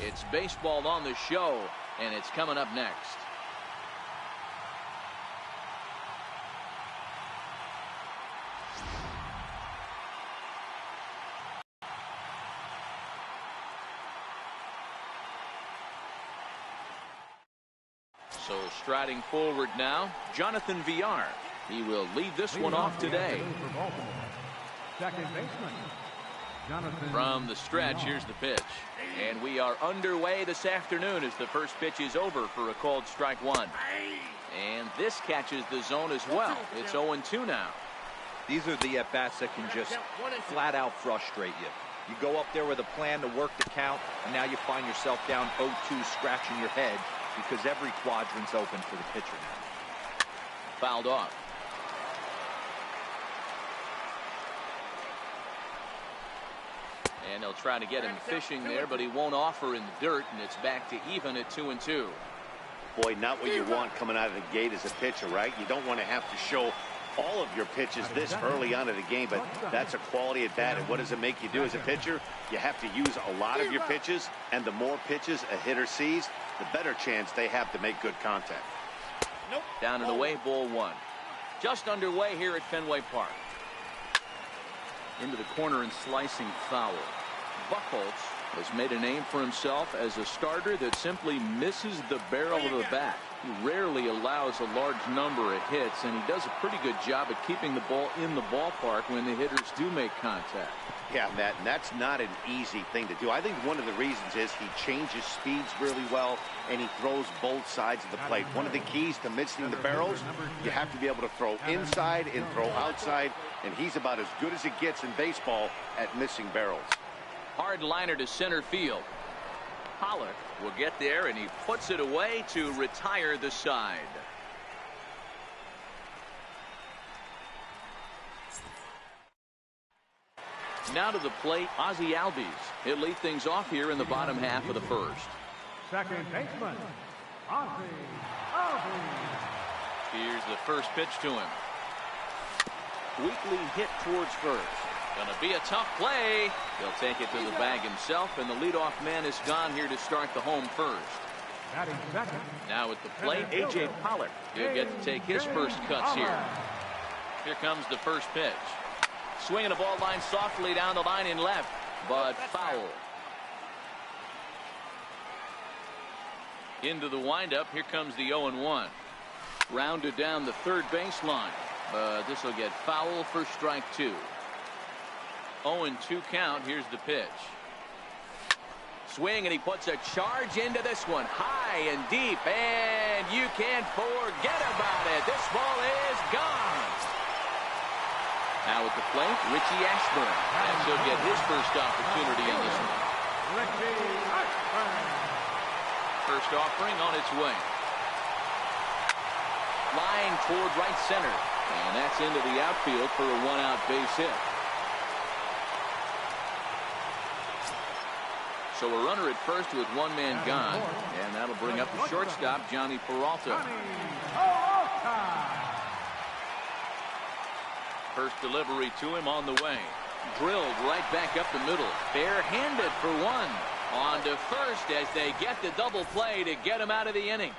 It's baseball on the show, and it's coming up next. So striding forward now, Jonathan Villar. He will lead this one off today. Second baseman. From the stretch, here's the pitch. And we are underway this afternoon as the first pitch is over for a called strike one. And this catches the zone as well. It's 0-2 now. These are the at-bats that can just flat out frustrate you. You go up there with a plan to work the count, and now you find yourself down 0-2 scratching your head because every quadrant's open for the pitcher now. Fouled off. And they'll try to get him fishing there, but he won't offer in the dirt, and it's back to even at 2-2. Boy, not what you want coming out of the gate as a pitcher, right? You don't want to have to show all of your pitches this early on in the game, but that's a quality at bat. And what does it make you do as a pitcher? You have to use a lot of your pitches, and the more pitches a hitter sees, the better chance they have to make good contact. Down and away, ball one. Just underway here at Fenway Park. Into the corner and slicing foul. Buchholz has made a name for himself as a starter that simply misses the barrel of the bat. He rarely allows a large number of hits, and he does a pretty good job at keeping the ball in the ballpark when the hitters do make contact. Yeah, Matt, and that's not an easy thing to do. I think one of the reasons is he changes speeds really well, and he throws both sides of the plate. One of the keys to missing the barrels, you have to be able to throw inside and throw outside, and he's about as good as it gets in baseball at missing barrels. Hard liner to center field. Pollock will get there, and he puts it away to retire the side. Now to the plate, Ozzie Albies. He'll lead things off here in the bottom half of the first. Second baseman, Ozzie Albies. Here's the first pitch to him. Weakly hit towards first. Gonna be a tough play. He'll take it to the bag himself, and the leadoff man is gone here to start the home first. Batting second. Now at the plate, A.J. Pollock. He'll get to take his first cuts here. Here comes the first pitch. Swinging a ball line softly down the line in left, but foul. Into the windup. Here comes the 0-1. Rounded down the third baseline, but this will get foul for strike two. 0-2 count. Here's the pitch. Swing, and he puts a charge into this one, high and deep, and you can't forget about it. This ball is gone. Now at the plate, Richie Ashburn, and he'll get his first opportunity on this one. Richie Ashburn. First offering on its way. Line toward right center, and that's into the outfield for a one-out base hit. So a runner at first with one man gone, and that'll bring up the shortstop, Johnny Peralta. First delivery to him on the way. Drilled right back up the middle. Barehanded for one. On to first as they get the double play to get him out of the inning.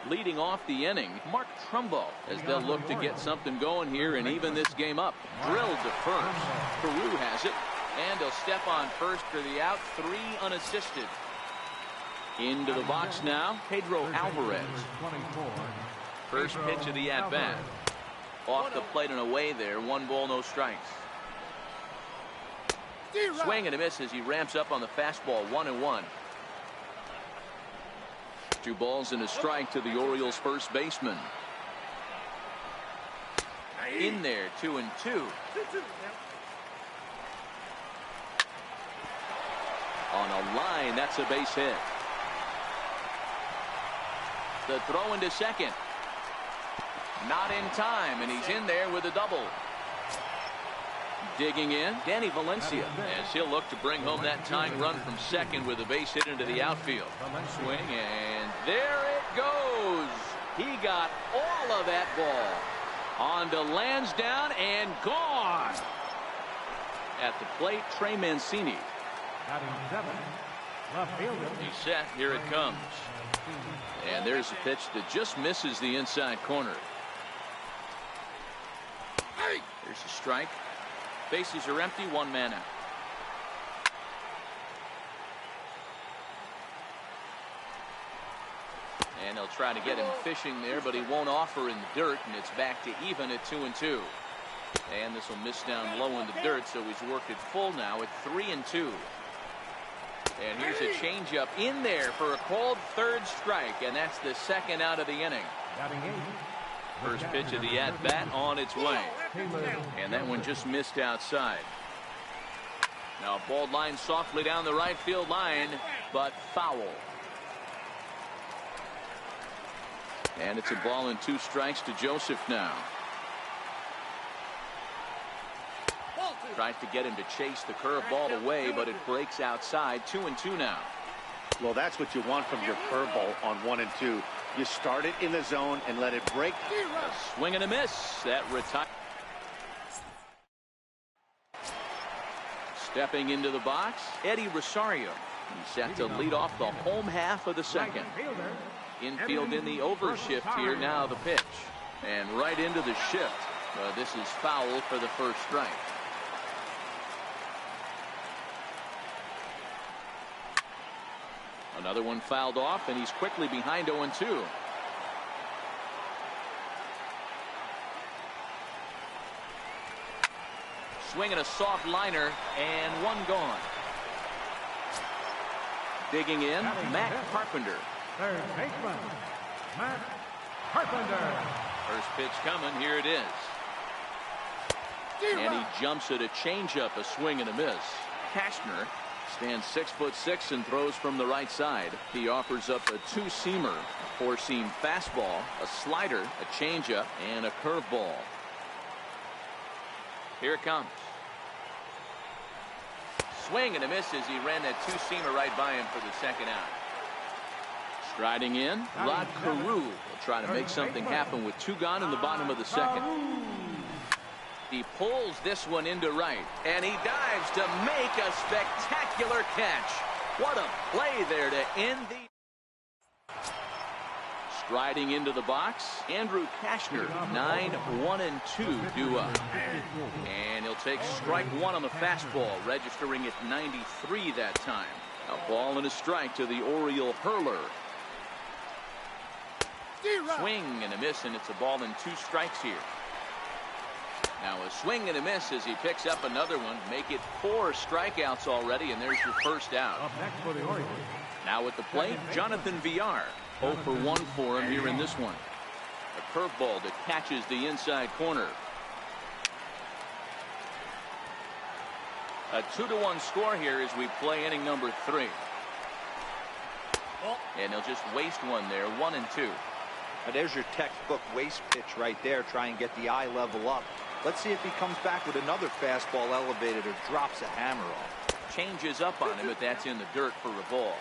Leading off the inning, Mark Trumbo, as they'll look to get something going here and even this game up. Drilled to first. Peru has it, and he'll step on first for the out. 3 unassisted. Into the box now, Pedro Alvarez. First pitch of the at-bat. Off the plate and away there. 1 ball, no strikes. Swing and a miss as he ramps up on the fastball. 1-1. 2 balls and a strike to the Orioles first baseman. In there, 2-2. On a line, that's a base hit. The throw into second. Not in time, and he's in there with a double. Digging in, Danny Valencia, as he'll look to bring home that tying run from second with a base hit into the outfield. Swing, and there it goes. He got all of that ball. On to Lansdowne and gone. At the plate, Trey Mancini. He's set. Here it comes. And there's a pitch that just misses the inside corner. There's a strike. Bases are empty. 1 man out. And they'll try to get him fishing there, but he won't offer in the dirt, and it's back to even at 2-2. And this will miss down low in the dirt, so he's worked it full now at 3-2. And here's a changeup in there for a called third strike, and that's the second out of the inning. First pitch of the at-bat on its way. And that one just missed outside. Now a ball line softly down the right field line, but foul. And it's a ball and 2 strikes to Joseph now. Tries to get him to chase the curveball away, but it breaks outside. 2-2 now. Well, that's what you want from your curveball on 1 and 2. You start it in the zone and let it break. A swing and a miss. That retires. Stepping into the box, Eddie Rosario. He's set to lead off the home half of the second. Infield in the overshift here. Now the pitch. And right into the shift. This is foul for the first strike. Another one fouled off, and he's quickly behind 0-2. Swinging a soft liner, and 1 gone. Digging in, Matt Carpenter. Third baseman, Matt Carpenter. First pitch coming. Here it is. And he jumps at a changeup, a swing and a miss. Cashner stands 6'6" and throws from the right side. He offers up a two-seamer, a four-seam fastball, a slider, a changeup, and a curveball. Here it comes. Swing and a miss as he ran that two-seamer right by him for the second out. Striding in, Rod Carew will try to make something happen with two gone in the bottom of the second. He pulls this one into right, and he dives to make a spectacular catch. What a play there to end the... Striding into the box, Andrew Cashner, 9-1-2 due up. And he'll take strike one on the fastball, registering at 93 that time. A ball and a strike to the Oriole hurler. Swing and a miss, and it's a ball and two strikes here. Now a swing and a miss as he picks up another one. Make it 4 strikeouts already, and there's your first out. Up next for the Orioles. Now at the plate, Jonathan Villar. 0 for 1 for him here in this one. A curveball that catches the inside corner. A 2-1 score here as we play inning number 3. And he'll just waste one there, 1-2. Now there's your textbook waste pitch right there. Try and get the eye level up. Let's see if he comes back with another fastball elevated or drops a hammer off. Changes up on him, but that's in the dirt for a ball.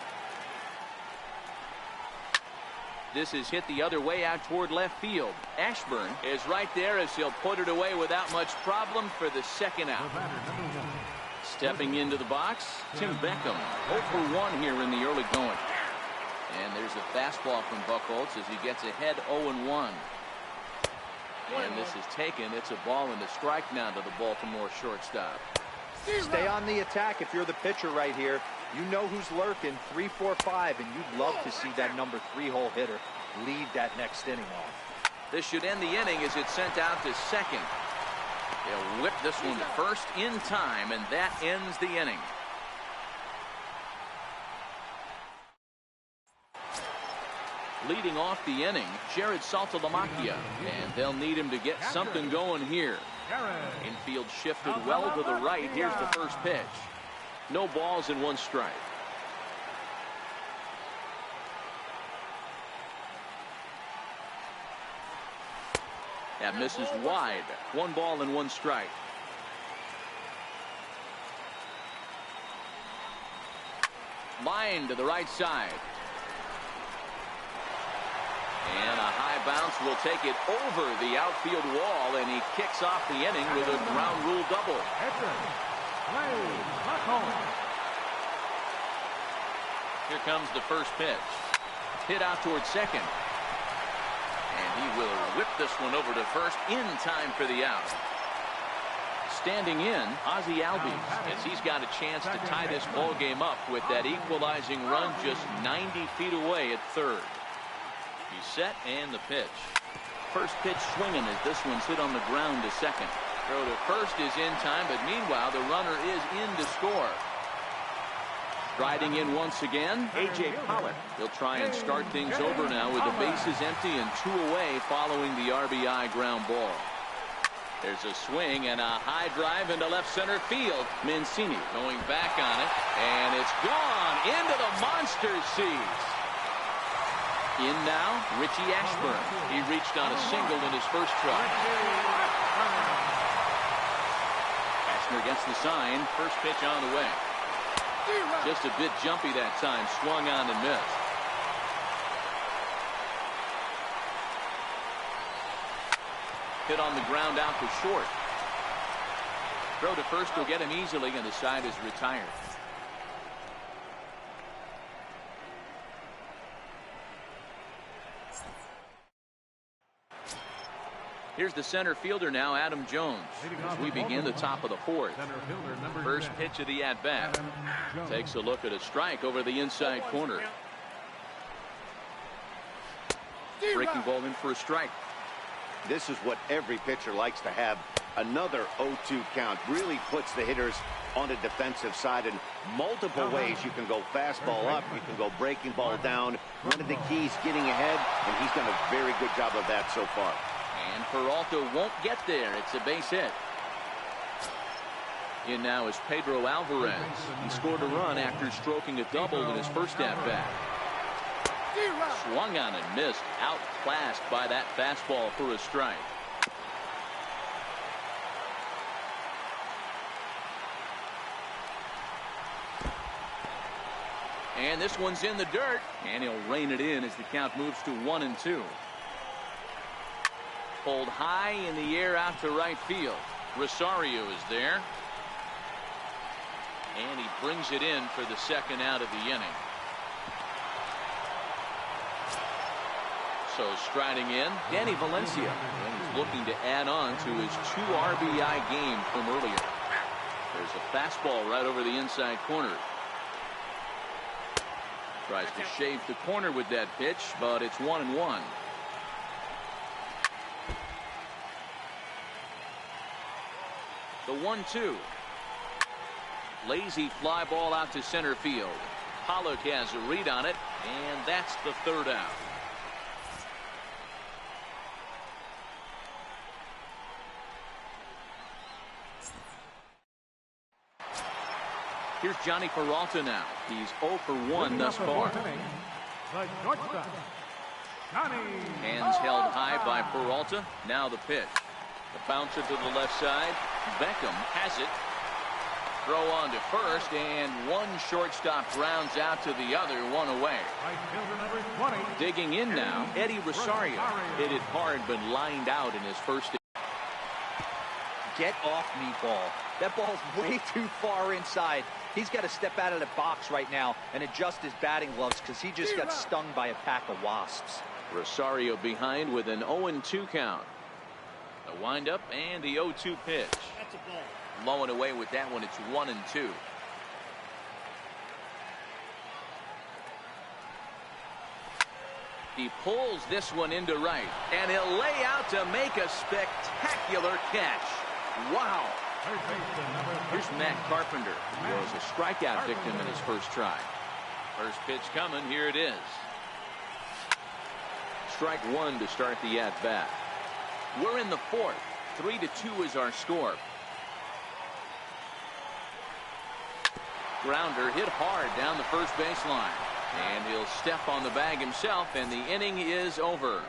This is hit the other way out toward left field. Ashburn is right there as he'll put it away without much problem for the second out. Stepping into the box, Tim Beckham. 0 for 1 here in the early going. And there's a fastball from Buchholz as he gets ahead 0-1. And this is taken. It's a ball and a strike now to the Baltimore shortstop. Stay on the attack if you're the pitcher right here. You know who's lurking, 3, 4, 5, and you'd love to see that number 3-hole hitter lead that next inning off. This should end the inning as it's sent out to second. They'll whip this one to first in time, and that ends the inning. Leading off the inning, Jared Saltalamacchia, and they'll need him to get something going here. Infield shifted well to the right. Here's the first pitch. No balls and 1 strike. That misses wide. 1 ball and 1 strike. Line to the right side. And a high bounce will take it over the outfield wall, and he kicks off the inning with a ground rule double. Here comes the first pitch. Hit out towards second. And he will whip this one over to first in time for the out. Standing in, Ozzie Albies, as he's got a chance to tie this ball game up with that equalizing run just 90 feet away at third. He's set and the pitch. First pitch swinging as this one's hit on the ground to second. Throw to first is in time, but meanwhile the runner is in to score. Striding in once again, A.J. Pollock. He'll try and start things over now with the bases empty and 2 away following the RBI ground ball. There's a swing and a high drive into left center field. Mancini going back on it, and it's gone into the monster seats. In now, Richie Ashburn. He reached on a single in his first try. Cashner gets the sign. First pitch on the way. Just a bit jumpy that time. Swung on and missed. Hit on the ground out to short. Throw to first will get him easily, and the side is retired. Here's the center fielder now, Adam Jones, as we begin the top of the 4th. First pitch of the at-bat. Takes a look at a strike over the inside corner. Breaking ball in for a strike. This is what every pitcher likes to have. Another 0-2 count really puts the hitters on the defensive side in multiple ways. You can go fastball up, you can go breaking ball down. One of the keys, getting ahead, and he's done a very good job of that so far. And Peralta won't get there. It's a base hit. In now is Pedro Alvarez. He scored a run after stroking a double in his first at-bat. Swung on and missed. Outclassed by that fastball for a strike. And this one's in the dirt, and he'll rein it in as the count moves to 1-2. Pulled high in the air out to right field. Rosario is there. And he brings it in for the second out of the inning. So striding in, Danny Valencia. And he's looking to add on to his 2 RBI game from earlier. There's a fastball right over the inside corner. Tries to shave the corner with that pitch, but it's 1-1. The 1-2. Lazy fly ball out to center field. Pollock has a read on it, and that's the third out. Here's Johnny Peralta now. He's 0 for 1 thus far. Hands held high by Peralta. Now the pitch. The bouncer to the left side. Beckham has it. Throw on to first, and one shortstop grounds out to the other, one away. Digging in now, Eddie Rosario. Hit it hard, but lined out in his first. Get off me, ball. That ball's way too far inside. He's got to step out of the box right now and adjust his batting gloves because he just got stung by a pack of wasps. Rosario behind with an 0-2 count. The windup and the 0-2 pitch. That's a ball. Low and away with that one. It's 1-2. He pulls this one into right, and he'll lay out to make a spectacular catch. Wow. Here's Matt Carpenter, who was a strikeout victim in his first try. First pitch coming. Here it is. Strike one to start the at-bat. We're in the fourth. 3-2 is our score. Grounder hit hard down the first baseline. And he'll step on the bag himself, and the inning is over.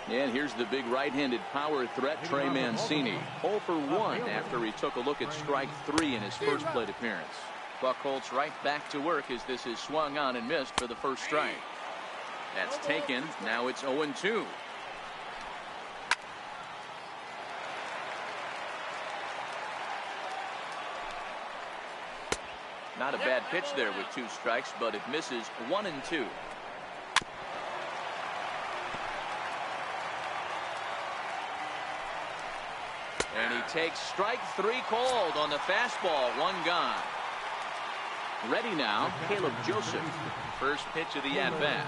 And here's the big right-handed power threat, Trey Mancini. 0 for 1 after he took a look at strike 3 in his first plate appearance. Buchholz right back to work as this is swung on and missed for the first strike. That's taken. Now it's 0-2. Not a bad pitch there with 2 strikes, but it misses. 1-2. And he takes strike 3 cold on the fastball. 1 gone. Ready now, Caleb Joseph. First pitch of the at-bat.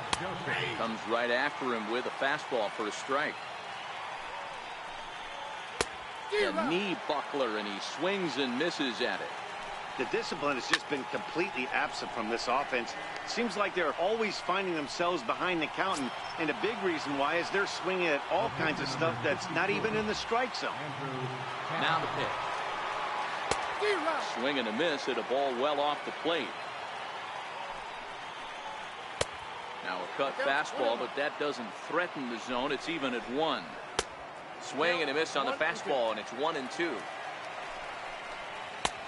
Comes right after him with a fastball for a strike. A knee buckler, and he swings and misses at it. The discipline has just been completely absent from this offense. Seems like they're always finding themselves behind the count, and a big reason why is they're swinging at all kinds of stuff that's not even in the strike zone. Now the pitch. Swing and a miss at a ball well off the plate. Now a cut fastball, but that doesn't threaten the zone. It's even at 1. Swing and a miss on the fastball, and it's 1-2.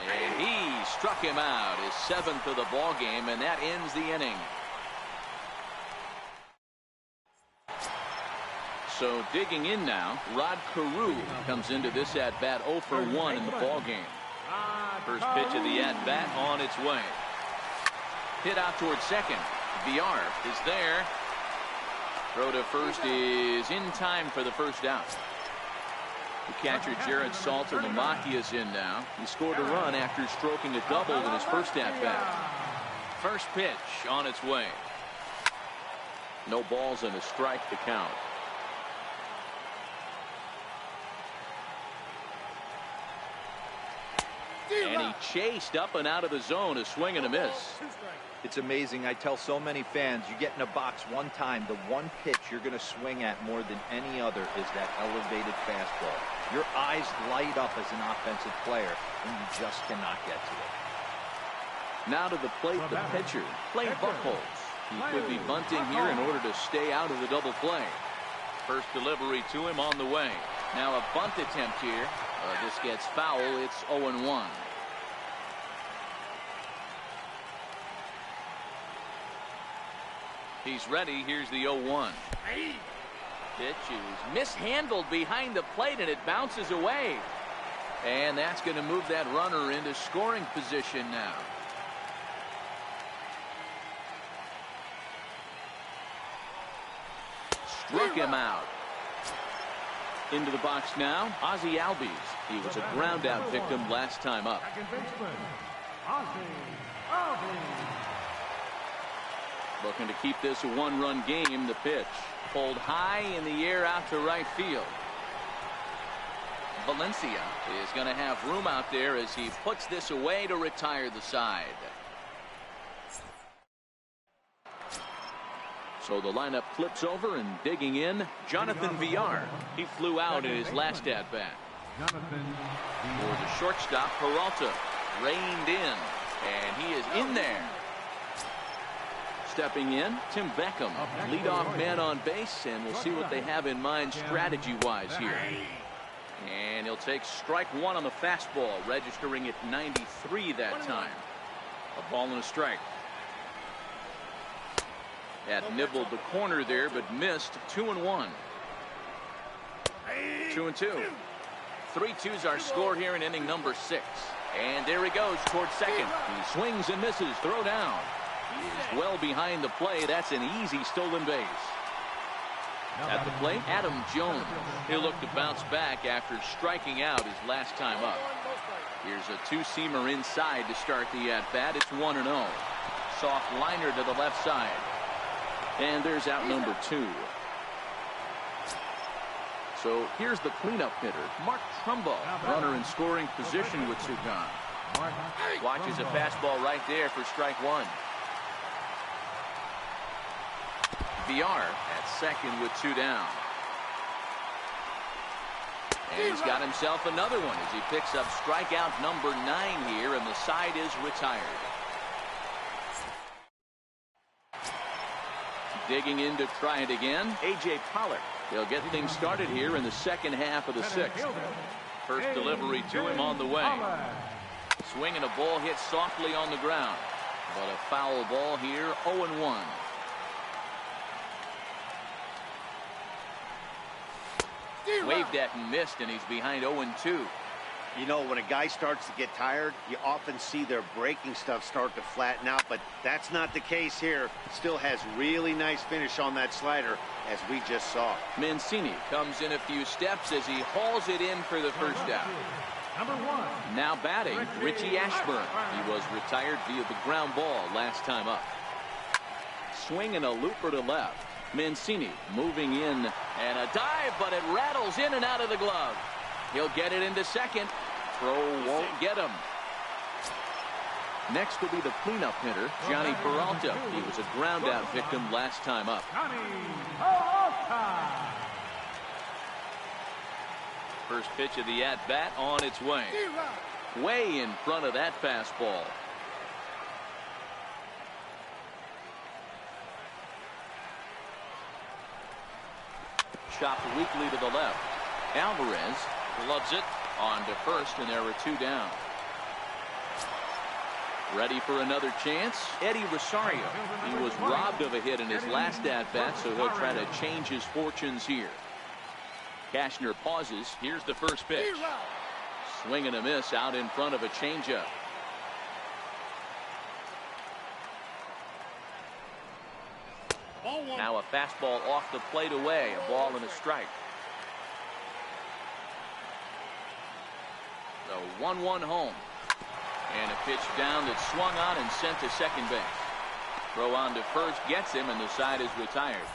And he struck him out, his 7th of the ball game, and that ends the inning. So digging in now, Rod Carew comes into this at-bat 0 for 1 in the ball game. First pitch of the at-bat on its way. Hit out towards second. Villar is there. Throw to first is in time for the first out. The catcher Jared Salter-Namaki is in now. He scored a run after stroking a double in his first at-bat. First pitch on its way. No balls and a strike to count. And he He chased up and out of the zone, a swing and a miss. It's amazing. I tell so many fans, you get in a box one time, the one pitch you're going to swing at more than any other is that elevated fastball. Your eyes light up as an offensive player, and you just cannot get to it. Now to the plate, the pitcher, Clay Buchholz. He could be bunting here in order to stay out of the double play. First delivery to him on the way. Now a bunt attempt here. This gets foul. It's 0-1. He's ready. Here's the 0-1. Pitch is mishandled behind the plate, and it bounces away. And that's going to move that runner into scoring position now. Struck him out. Into the box now, Ozzie Albies. He was a ground out victim last time up. Second baseman, Ozzie Albies. Looking to keep this a one-run game. The pitch pulled high in the air out to right field. Valencia is going to have room out there as he puts this away to retire the side. So the lineup flips over, and digging in, Jonathan Villar. He flew out in his last at-bat. For the shortstop, Peralta reined in, and he is in there. Stepping in, Tim Beckham, leadoff man on base, and we'll see what they have in mind strategy-wise here. And he'll take strike one on the fastball, registering at 93 that time. A ball and a strike. Had nibbled the corner there, but missed. 2-1. 2-2. 3-2's our score here in inning number 6. And there he goes towards second. He swings and misses. Throw down. He's well behind the play. That's an easy stolen base. At the plate, Adam Jones. He'll look to bounce back after striking out his last time up. Here's a two-seamer inside to start the at-bat. It's 1-0. Soft liner to the left side. And there's out number 2. So here's the cleanup hitter, Mark Trumbo, runner in scoring position with Sugan. Watches a fastball right there for strike one. Villar at second with 2 down. And he's got himself another one as he picks up strikeout number 9 here, and the side is retired. Digging in to try it again, A.J. Pollard. He'll get things started here in the second half of the 6th. First delivery to him on the way. Swing and a ball hit softly on the ground. But a foul ball here, 0-1. Waved at and missed, and he's behind 0-2. You know, when a guy starts to get tired, you often see their breaking stuff start to flatten out, but that's not the case here. Still has really nice finish on that slider, as we just saw. Mancini comes in a few steps as he hauls it in for the first out. Number 1. Now batting, Richie Ashburn. He was retired via the ground ball last time up. Swing and a looper to left. Mancini moving in, and a dive, but it rattles in and out of the glove. He'll get it into second. Throw won't get him. Next will be the cleanup hitter, Johnny Peralta. He was a ground out victim last time up. First pitch of the at-bat on its way. Way in front of that fastball. Chopped weakly to the left. Alvarez gloves it on to first, and there are 2 down. Ready for another chance, Eddie Rosario. He was robbed of a hit in his last at-bat, so he'll try to change his fortunes here. Cashner pauses. Here's the first pitch. Swing and a miss out in front of a changeup. Now a fastball off the plate away. A ball and a strike. The 1-1 home. And a pitch down that swung on and sent to second base. Throw on to first gets him, and the side is retired.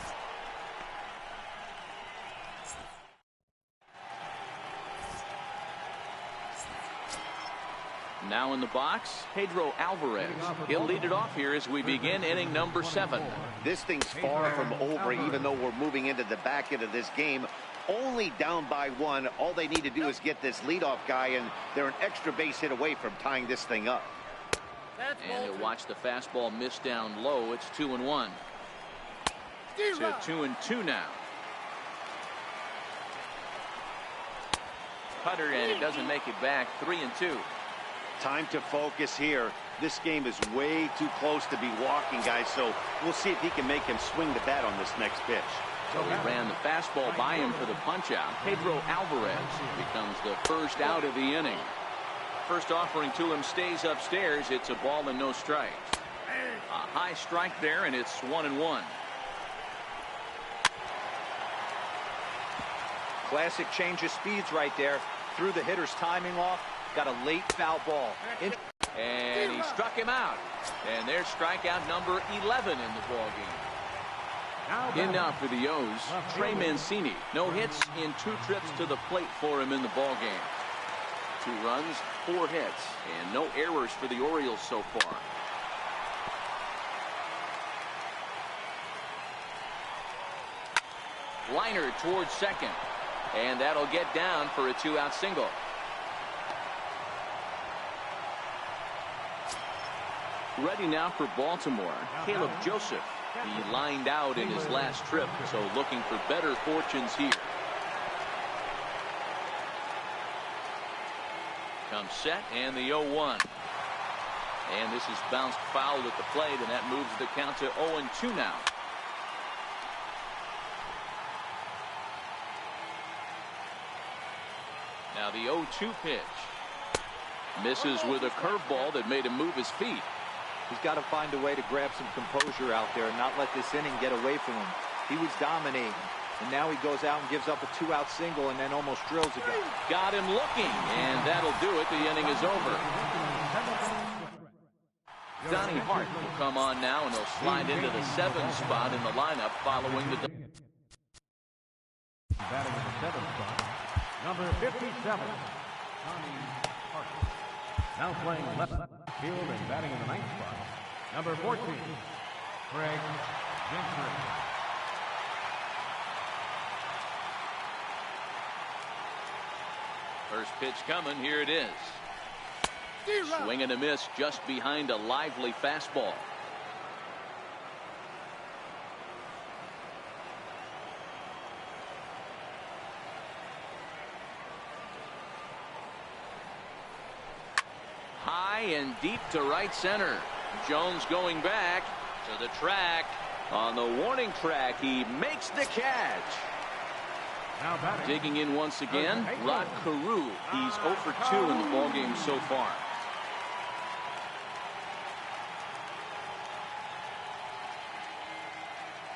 Now in the box, Pedro Alvarez. He'll lead it off here as we begin inning number 7. This thing's far from over, even though we're moving into the back end of this game. Only down by 1. All they need to do is get this leadoff guy, and they're an extra base hit away from tying this thing up. And he'll watch the fastball miss down low. It's 2-1. To 2-2 now. Cutter, and it doesn't make it back. 3-2. Time to focus here. This game is way too close to be walking, guys, so we'll see if he can make him swing the bat on this next pitch. So he ran the fastball by him for the punch-out. Pedro Alvarez becomes the first out of the inning. First offering to him stays upstairs. It's a ball and no strikes. A high strike there, and it's 1-1. Classic change of speeds right there. Threw the hitter's timing off. Got a late foul ball. And he struck him out. And there's strikeout number 11 in the ballgame. In now for the O's, Trey Mancini. No hits in 2 trips to the plate for him in the ballgame. 2 runs, 4 hits, and no errors for the Orioles so far. Liner towards second. And that'll get down for a 2-out single. Ready now for Baltimore, Caleb Joseph. He lined out in his last trip, so looking for better fortunes here. Comes set, and the 0-1. And this is bounced foul at the plate, and that moves the count to 0-2 now. Now the 0-2 pitch. Misses with a curveball that made him move his feet. He's got to find a way to grab some composure out there and not let this inning get away from him. He was dominating, and now he goes out and gives up a 2-out single and then almost drills a guy. Got him looking, and that'll do it. The inning is over. Donnie Hart will come on now, and he'll slide into the 7th spot in the lineup following the... Batting in the 7th spot, number 57, Donnie Hart. Now playing left field and batting in the 9th spot, number 14, Craig Gentry. First pitch coming. Here it is. Swing and a miss just behind a lively fastball. High and deep to right center. Jones going back to the track. On the warning track, he makes the catch. Now batting. Digging in once again, Rod Carew. He's 0 for 2 in the ballgame so far.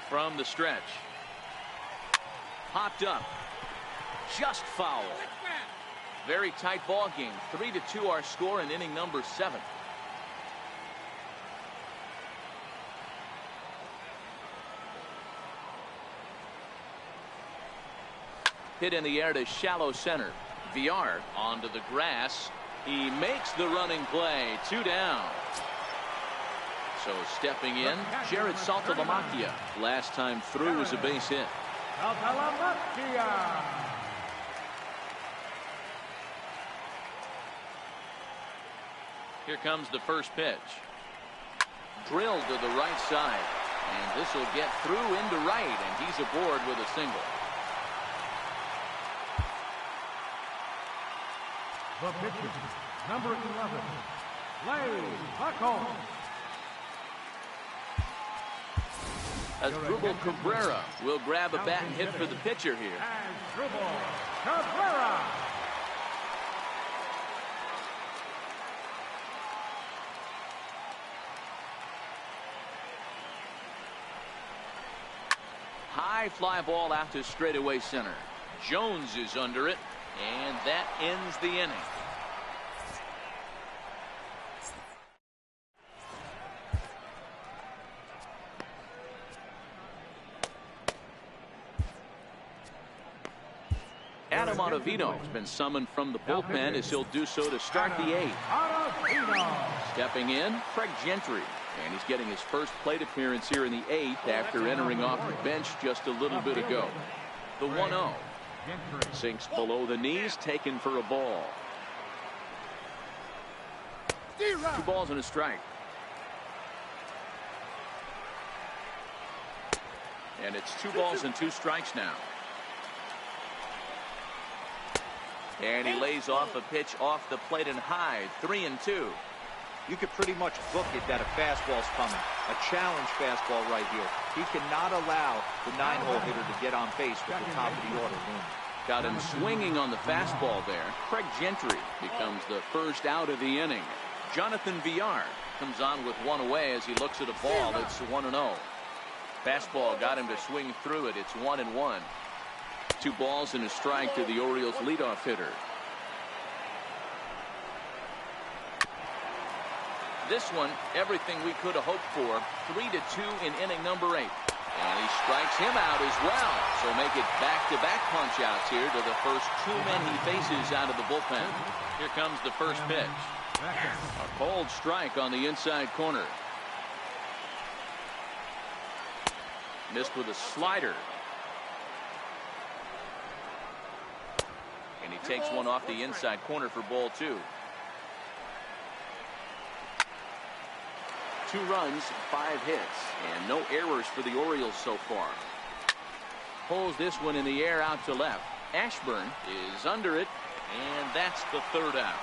From the stretch. Popped up. Just foul. Very tight ball game. 3-2 our score in inning number 7. Hit in the air to shallow center. Villar onto the grass. He makes the running play. 2 down. So stepping in, Jared Saltalamacchia. Last time through was a base hit. Saltalamacchia. Here comes the first pitch. Drilled to the right side. And this will get through into right, and he's aboard with a single. The pitcher, number 11, Lay Buckholm. Asdrubal Cabrera will grab a bat and hit for the pitcher here. Asdrubal Cabrera. High fly ball out to straightaway center. Jones is under it, and that ends the inning. Adam Ottavino has been summoned from the bullpen as he'll do so to start the eighth. Stepping in, Craig Gentry. And he's getting his first plate appearance here in the eighth after entering off the bench just a little bit ago. The 1-0. Sinks below the knees, taken for a ball. 2 balls and a strike. And it's 2 balls and 2 strikes now. And he lays off a pitch off the plate and high. 3-2. You could pretty much book it that a fastball's coming. A challenge fastball right here. He cannot allow the 9-hole hitter to get on base with the top of the order. Got him swinging on the fastball there. Craig Gentry becomes the first out of the inning. Jonathan Villar comes on with 1 away as he looks at a ball. It's 1-0. Fastball got him to swing through it. It's 1-1. 2 balls and a strike to the Orioles leadoff hitter. This one, everything we could have hoped for. 3-2 in inning number 8. And he strikes him out as well. So make it back-to-back punch-outs here to the first 2 men he faces out of the bullpen. Here comes the first pitch. A cold strike on the inside corner. Missed with a slider. And he takes one off the inside corner for ball 2. 2 runs, 5 hits, and no errors for the Orioles so far. Pulls this one in the air out to left. Ashburn is under it, and that's the 3rd out.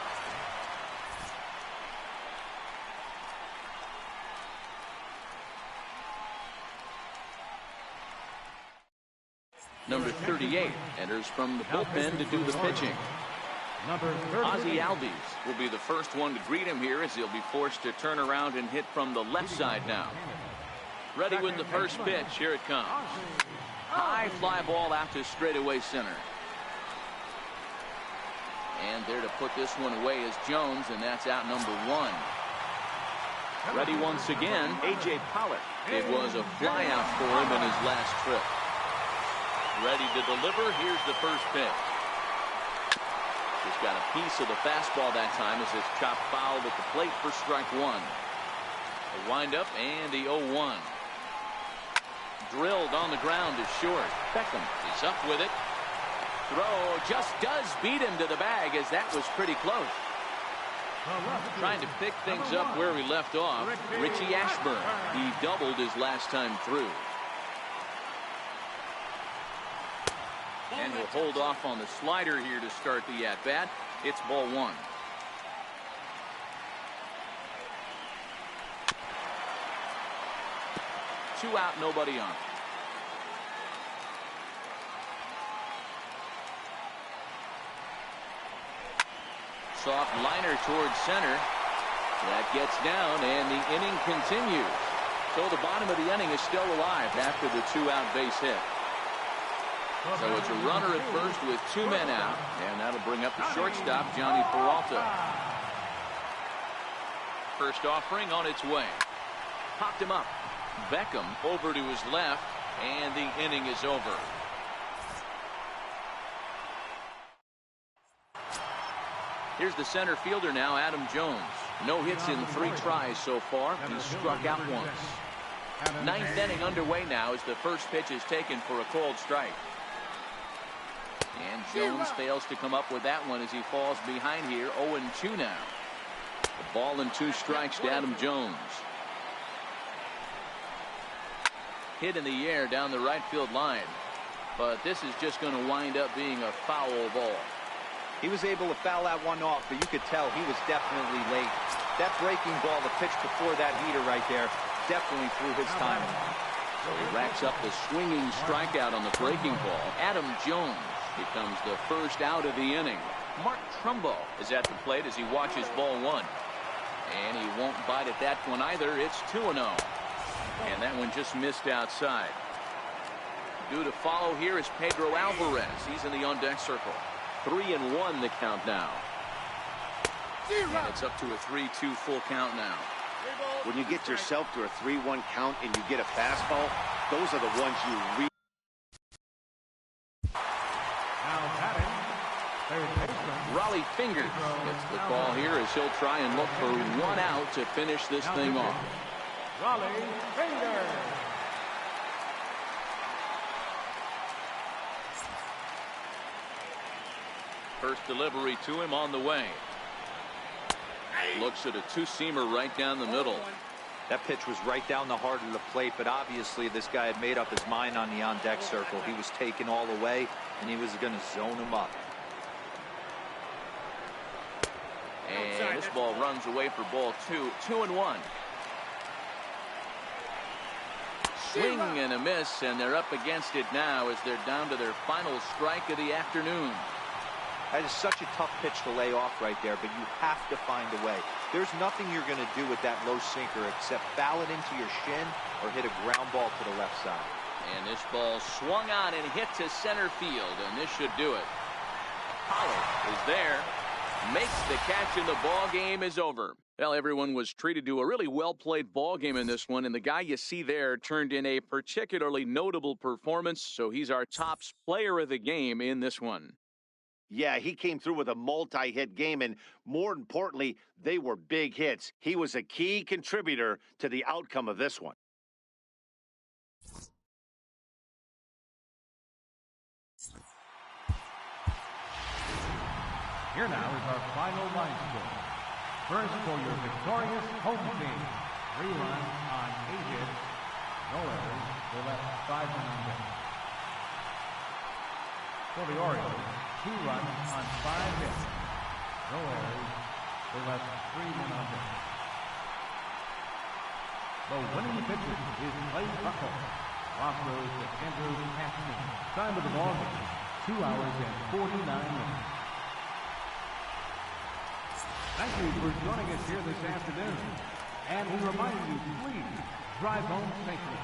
Number 38 enters from the bullpen to do the pitching. Ozzie Albies will be the first one to greet him here as he'll be forced to turn around and hit from the left side now. Ready with the first pitch. Here it comes. High fly ball out to straightaway center. And there to put this one away is Jones, and that's out number 1. Ready once again, A.J. Pollock. It was a fly out for him in his last trip. Ready to deliver. Here's the first pitch. Just got a piece of the fastball that time as it's chopped foul at the plate for strike 1. A windup and the 0-1. Drilled on the ground to short. Beckham is up with it. Throw just does beat him to the bag as that was pretty close. Trying to pick things up where he left off. Richie Ashburn. He doubled his last time through. And will hold off on the slider here to start the at-bat. It's ball 1. Two out, nobody on. Soft liner towards center. That gets down, and the inning continues. So the bottom of the inning is still alive after the 2-out base hit. So it's a runner at first with 2 men out, and that'll bring up the shortstop, Johnny Peralta. First offering on its way. Popped him up. Beckham over to his left, and the inning is over. Here's the center fielder now, Adam Jones. No hits in 3 tries so far. He's struck out once. 9th inning underway now as the first pitch is taken for a cold strike. And Jones fails to come up with that one as he falls behind here. 0-2 now. A ball and 2 strikes to Adam Jones. Hit in the air down the right field line. But this is just going to wind up being a foul ball. He was able to foul that one off, but you could tell he was definitely late. That breaking ball, the pitch before that heater right there, definitely threw his timing. So he racks up the swinging strikeout on the breaking ball. Adam Jones becomes the first out of the inning. Mark Trumbo is at the plate as he watches ball 1. And he won't bite at that one either. It's 2-0. And that one just missed outside. Due to follow here is Pedro Alvarez. He's in the on-deck circle. 3-1 the count now. And it's up to a 3-2 full count now. When you get yourself to a 3-1 count and you get a fastball, those are the ones you really. Now batting, Third baseman. Raleigh Fingers gets the call here as he'll try and look for one out to finish this thing off. Raleigh Fingers. First delivery to him on the way. Looks at a two-seamer right down the middle. That pitch was right down the heart of the plate, but obviously this guy had made up his mind on the on-deck circle. He was taken all the way, and he was going to zone him up. And this ball runs away for ball 2. 2-1. Swing and a miss, and they're up against it now as they're down to their final strike of the afternoon. That is such a tough pitch to lay off right there, but you have to find a way. There's nothing you're going to do with that low sinker except foul it into your shin or hit a ground ball to the left side. And this ball swung on and hit to center field, and this should do it. Pollard is there, makes the catch, and the ball game is over. Well, everyone was treated to a really well-played ball game in this one, and the guy you see there turned in a particularly notable performance, so he's our top player of the game in this one. Yeah, he came through with a multi-hit game, and more importantly, they were big hits. He was a key contributor to the outcome of this one. Here now is our final line score. First, for your victorious home team, 3 runs on 8 hits, no errors, they left 5 men on base. For the Orioles, 2 runs on 5 hits, no errors, they left 3 men on base. The winning pitcher is Clay Buckle. Off goes to Andrew Haskins. Time of the ball game, 2 hours and 49 minutes. Thank you for joining us here this afternoon. And we remind you, please drive home safely.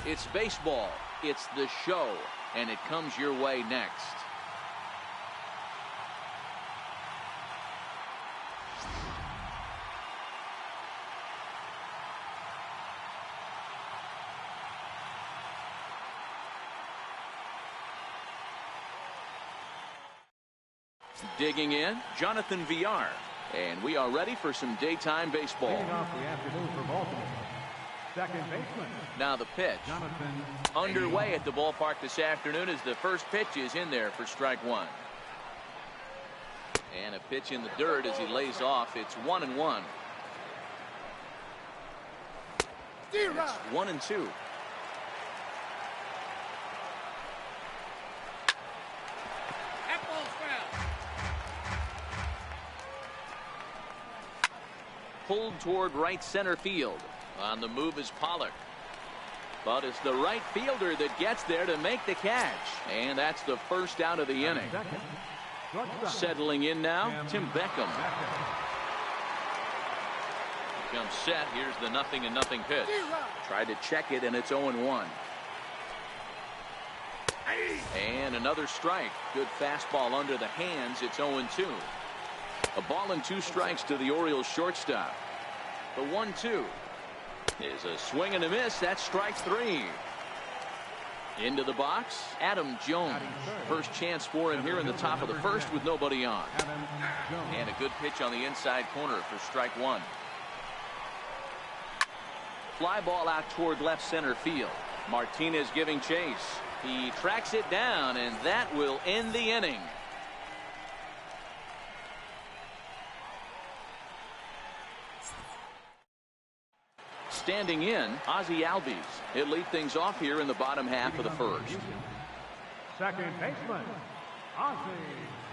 It's baseball. It's the show. And it comes your way next. Digging in, Jonathan Villar. And we are ready for some daytime baseball. Leading off the afternoon for Baltimore, second baseman. Now the pitch. Jonathan. Underway at the ballpark this afternoon as the first pitch is in there for strike one. And a pitch in the dirt as he lays off. It's 1-1. It's 1-2. Pulled toward right center field. On the move is Pollock. But it's the right fielder that gets there to make the catch. And that's the first out of the inning. Settling in now, Tim Beckham. Comes set. Here's the 0-0 pitch. Tried to check it, and it's 0-1. And another strike. Good fastball under the hands. It's 0-2. A ball and 2 strikes to the Orioles shortstop. The 1-2 is a swing and a miss. That's strike 3. Into the box, Adam Jones. First chance for him here in the top of the first with nobody on. And a good pitch on the inside corner for strike 1. Fly ball out toward left center field. Martinez giving chase. He tracks it down, and that will end the inning. Standing in, Ozzie Albies. He'll lead things off here in the bottom half of the first. Second baseman, Ozzie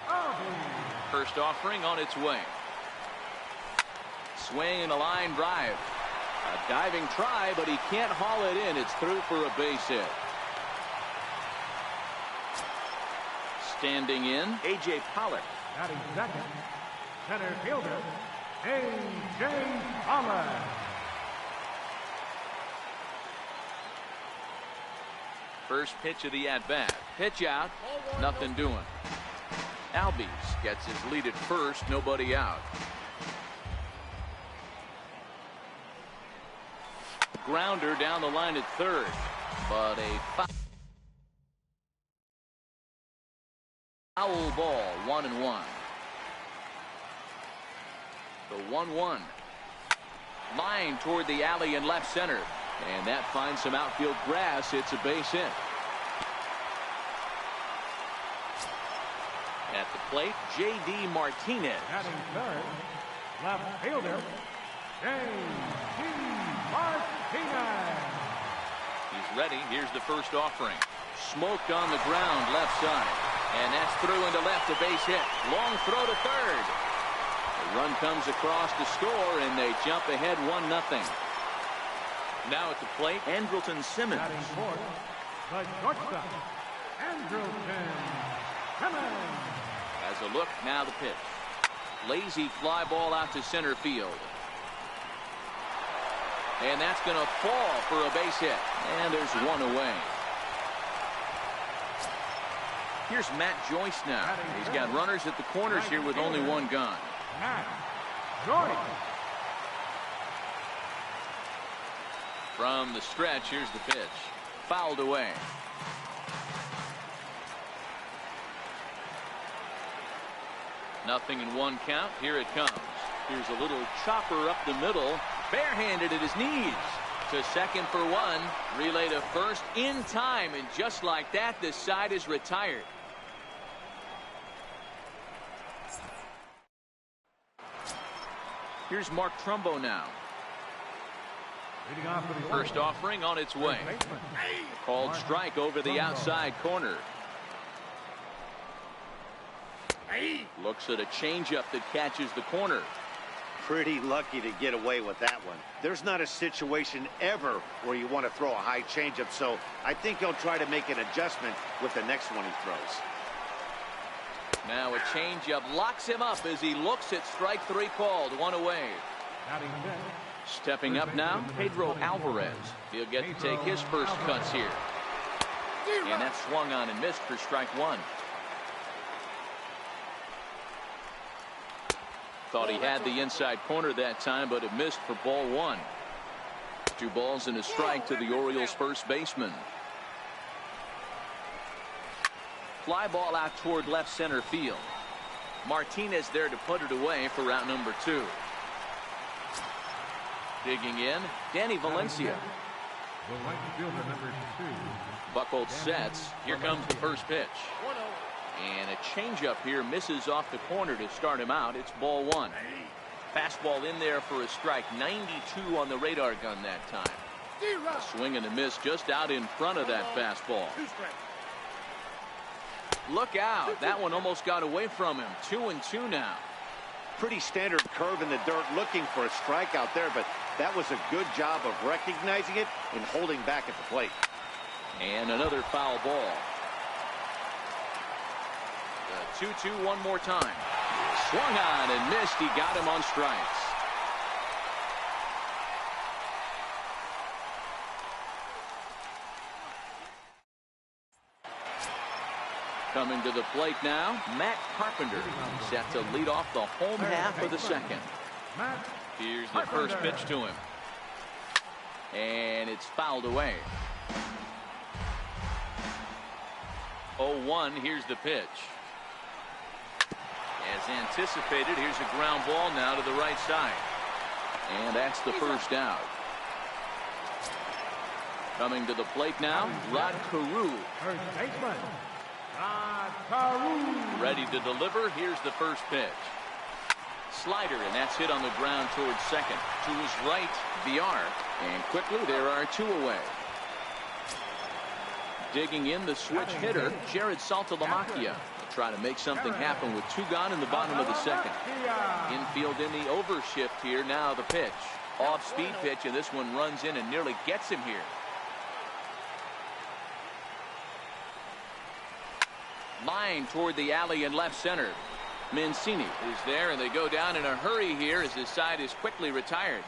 Albies. First offering on its way. Swing and a line drive. A diving try, but he can't haul it in. It's through for a base hit. Standing in, A.J. Pollock. Batting second, center fielder, A.J. Pollock. First pitch of the at-bat. Pitch out. Nothing doing. Albies gets his lead at first. Nobody out. Grounder down the line at third. But a foul ball. 1-1. The 1-1. Line toward the alley in left center. And that finds some outfield grass. It's a base hit. At the plate, J.D. Martinez. Batting third, left fielder, J.D. Martinez. He's ready. Here's the first offering. Smoked on the ground, left side. And that's through into left, a base hit. Long throw to third. The run comes across to score, and they jump ahead 1-0. Now at the plate, Andrelton Simmons. Batting fourth, the shortstop, Andrelton Simmons. As a look, now the pitch. Lazy fly ball out to center field. And that's going to fall for a base hit. And there's one away. Here's Matt Joyce now. He's got runners at the corners here with only one gun. Matt Joyce. From the stretch, here's the pitch. Fouled away. Nothing in one count. Here it comes. Here's a little chopper up the middle. Barehanded at his knees. To second for one. Relay to first in time. And just like that, the side is retired. Here's Mark Trumbo now. First offering on its way. Called strike over the outside corner. Looks at a changeup that catches the corner. Pretty lucky to get away with that one. There's not a situation ever where you want to throw a high changeup, so I think he'll try to make an adjustment with the next one he throws. Now a changeup locks him up as he looks at strike 3 called. One away. Stepping up now, Pedro Alvarez. He'll get to take his first cuts here. And that swung on and missed for strike one. Thought he had the inside corner that time, but it missed for ball one. 2 balls and a strike to the Orioles first baseman. Fly ball out toward left center field. Martinez there to put it away for route number 2. Digging in, Danny Valencia. Buchholz sets. Here comes the first pitch. And a changeup here misses off the corner to start him out. It's ball one. Fastball in there for a strike. 92 on the radar gun that time. A swing and a miss just out in front of that fastball. Look out. That one almost got away from him. 2-2 now. Pretty standard curve in the dirt, looking for a strikeout there, but that was a good job of recognizing it and holding back at the plate. And another foul ball. The 2-2 one more time. Swung on and missed. He got him on strikes. Coming to the plate now, Matt Carpenter, set to lead off the home half of the second. Here's the first pitch to him. And it's fouled away. 0-1, here's the pitch. As anticipated, here's a ground ball now to the right side. And that's the first out. Coming to the plate now, Rod Carew. Ready to deliver. Here's the first pitch. Slider, and that's hit on the ground towards second. To his right, the arc. And quickly, there are 2 away. Digging in the switch hitter, Jared Saltalamacchia. Try to make something happen with 2 gone in the bottom of the second. Infield in the overshift here. Now the pitch. Off-speed pitch, and this one runs in and nearly gets him here. Line toward the alley in left center. Mancini is there, and they go down in a hurry here as his side is quickly retired.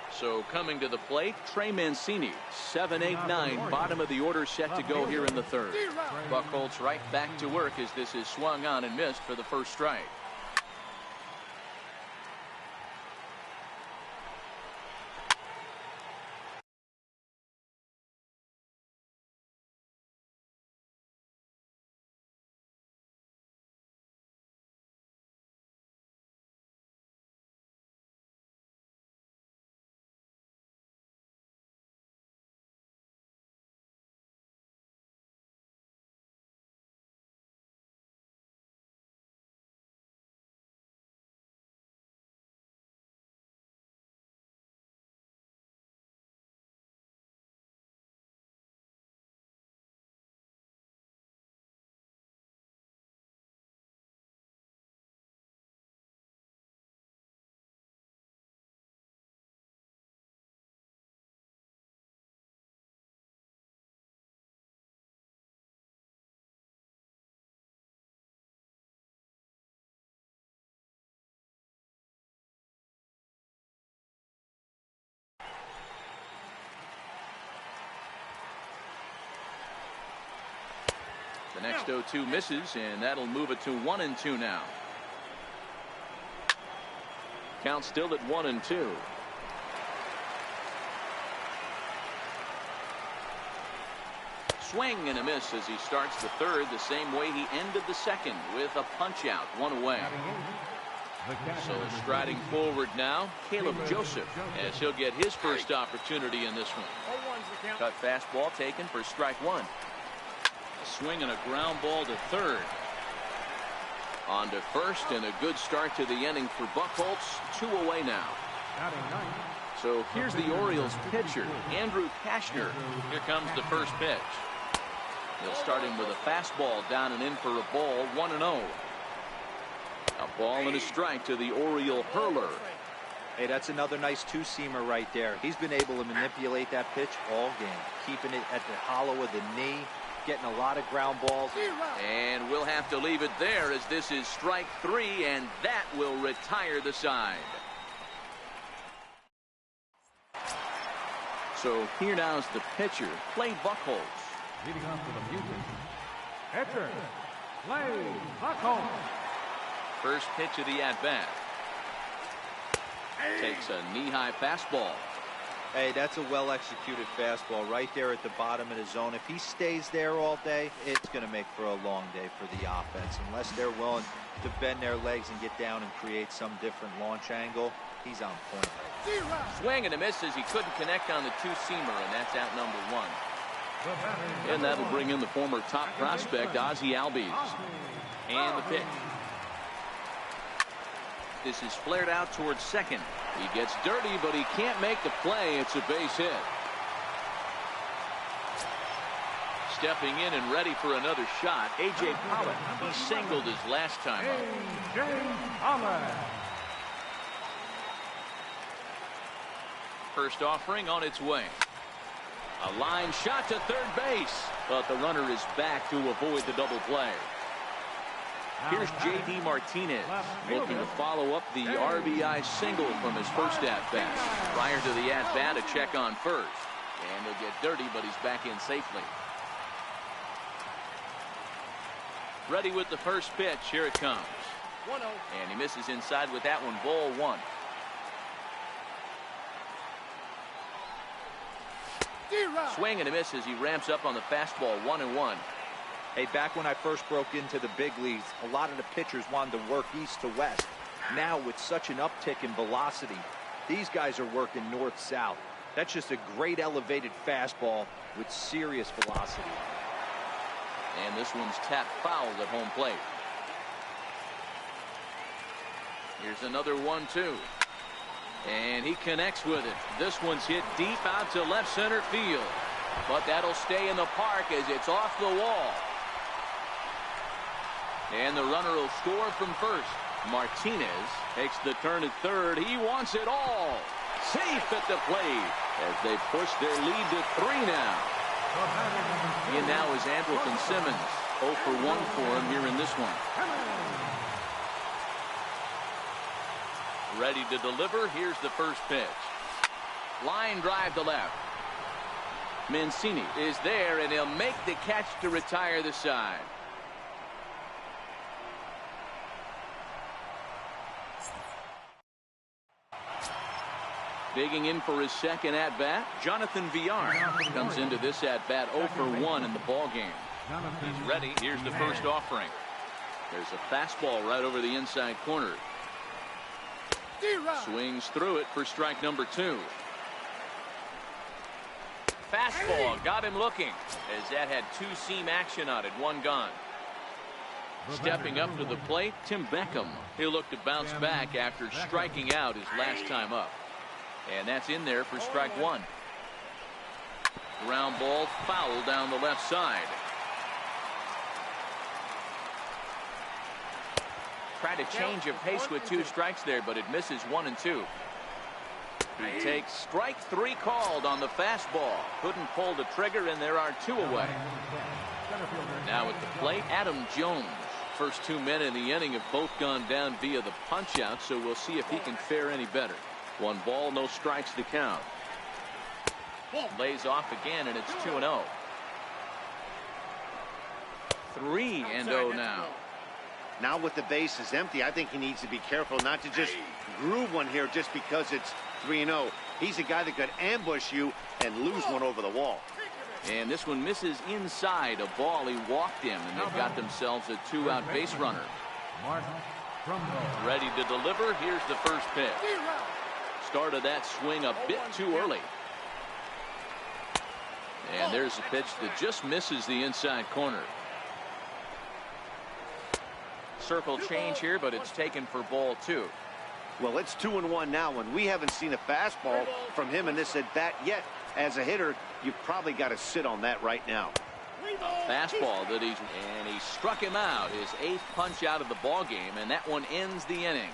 So coming to the plate, Trey Mancini. 7, 8, 9, bottom of the order set to go here in the third. Buchholz right back to work as this is swung on and missed for the first strike. The next 0-2 misses, and that'll move it to 1-2 now. Count still at 1-2. Swing and a miss as he starts the third the same way he ended the second with a punch out, 1 away. So striding forward now, Caleb Joseph, as he'll get his first opportunity in this one. Cut fastball taken for strike 1. Swing and a ground ball to third. On to first, and a good start to the inning for Buchholz. 2 away now. So here's the Orioles pitcher, Andrew Cashner. Here comes the first pitch. They'll start him with a fastball down and in for a ball, 1-0. A ball and a strike to the Oriole hurler. Hey, that's another nice 2-seamer right there. He's been able to manipulate that pitch all game, keeping it at the hollow of the knee, getting a lot of ground balls. And we'll have to leave it there as this is strike 3, and that will retire the side. So here now is the pitcher, Clay Buchholz. Leading off with a music. Pitcher, Clay Buchholz. First pitch of the at-bat. Takes a knee-high fastball. Hey, that's a well-executed fastball right there at the bottom of the zone. If he stays there all day, it's going to make for a long day for the offense. Unless they're willing to bend their legs and get down and create some different launch angle, he's on point. Swing and a miss as he couldn't connect on the two-seamer, and that's out number 1. And that'll bring in the former top prospect, Ozzie Albies. And the pitch. This is flared out towards second. He gets dirty, but he can't make the play. It's a base hit. Stepping in and ready for another shot, A.J. Pollock. He singled his last time up. A.J. Pollock. First offering on its way. A line shot to third base, but the runner is back to avoid the double play. Here's J.D. Martinez looking to follow up the RBI single from his first at-bat. Prior to the at-bat, a check on first. And he'll get dirty, but he's back in safely. Ready with the first pitch. Here it comes. 1-0. And he misses inside with that one. Ball 1. Swing and a miss as he ramps up on the fastball. 1-1. Hey, back when I first broke into the big leagues, a lot of the pitchers wanted to work east to west. Now, with such an uptick in velocity, these guys are working north-south. That's just a great elevated fastball with serious velocity. And this one's tapped foul at home plate. Here's another 1-2. And he connects with it. This one's hit deep out to left center field. But that'll stay in the park as it's off the wall. And the runner will score from first. Martinez takes the turn at third. He wants it all. Safe at the plate as they push their lead to 3 now. And now is Andrelton Simmons. 0 for 1 for him here in this one. Ready to deliver. Here's the first pitch. Line drive to left. Mancini is there, and he'll make the catch to retire the side. Digging in for his second at-bat, Jonathan Villar comes into this at-bat 0 for 1 in the ballgame. He's ready. Here's the first offering. There's a fastball right over the inside corner. Swings through it for strike number 2. Fastball got him looking as that had two-seam action on it. 1 gone. Stepping up to the plate, Tim Beckham. He'll look to bounce back after striking out his last time up. And that's in there for strike 1. Ground ball foul down the left side. Tried a change of pace with 2 strikes there, but it misses 1 and 2. He takes strike 3 called on the fastball. Couldn't pull the trigger, and there are 2 away. Now at the plate, Adam Jones. First 2 men in the inning have both gone down via the punch-out, so we'll see if he can fare any better. 1 ball, no strikes to count. Lays off again, and it's 2-0. 3-0 now. Now with the bases empty, I think he needs to be careful not to just groove one here just because it's 3-0. He's a guy that could ambush you and lose one over the wall. And this one misses inside a ball. He walked him, and they've got themselves a 2-out base runner. Ready to deliver. Here's the first pitch. Started that swing a bit too early. And there's a pitch that just misses the inside corner. Circle change here, but it's taken for ball 2. Well, it's 2-1 now, and we haven't seen a fastball from him in this at-bat yet. As a hitter, you've probably got to sit on that right now. Fastball that he struck him out. His 8th punch out of the ball game, and that one ends the inning.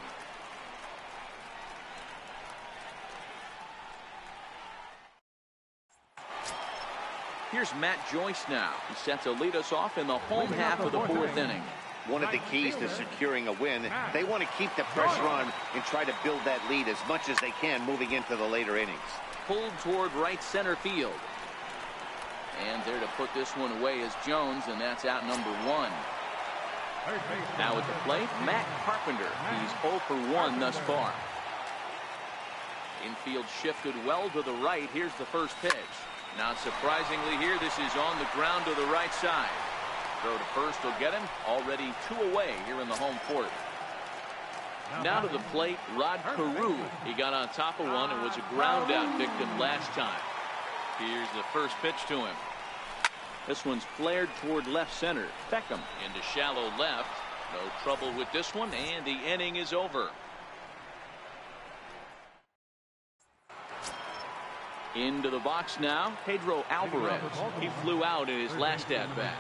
Here's Matt Joyce now. He's set to lead us off in the home half of the 4th inning. One of the keys to securing a win, they want to keep the pressure on and try to build that lead as much as they can moving into the later innings. Pulled toward right center field. And there to put this one away is Jones, and that's out number 1. Now at the plate, Matt Carpenter. He's 0 for 1 thus far. Infield shifted well to the right. Here's the first pitch. Not surprisingly here, this is on the ground to the right side. Throw to first will get him. Already 2 away here in the home 4th. Now to the plate, Rod Carew. He got on top of one and was a ground out victim last time. Here's the first pitch to him. This one's flared toward left center. Beckham into shallow left. No trouble with this one, and the inning is over. Into the box now, Pedro Alvarez. He flew out in his last at-bat.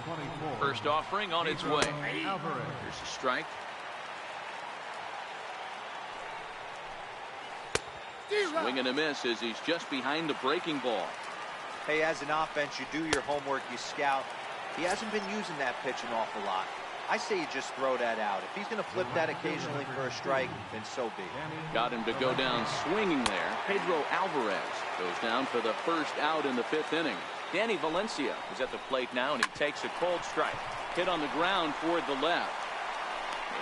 First offering on its way. Here's a strike. Swing and a miss as he's just behind the breaking ball. Hey, as an offense, you do your homework, you scout. He hasn't been using that pitch an awful lot. I say you just throw that out. If he's going to flip that occasionally for a strike, then so be it. Got him to go down swinging there. Pedro Alvarez goes down for the first out in the 5th inning. Danny Valencia is at the plate now, and he takes a cold strike. Hit on the ground toward the left.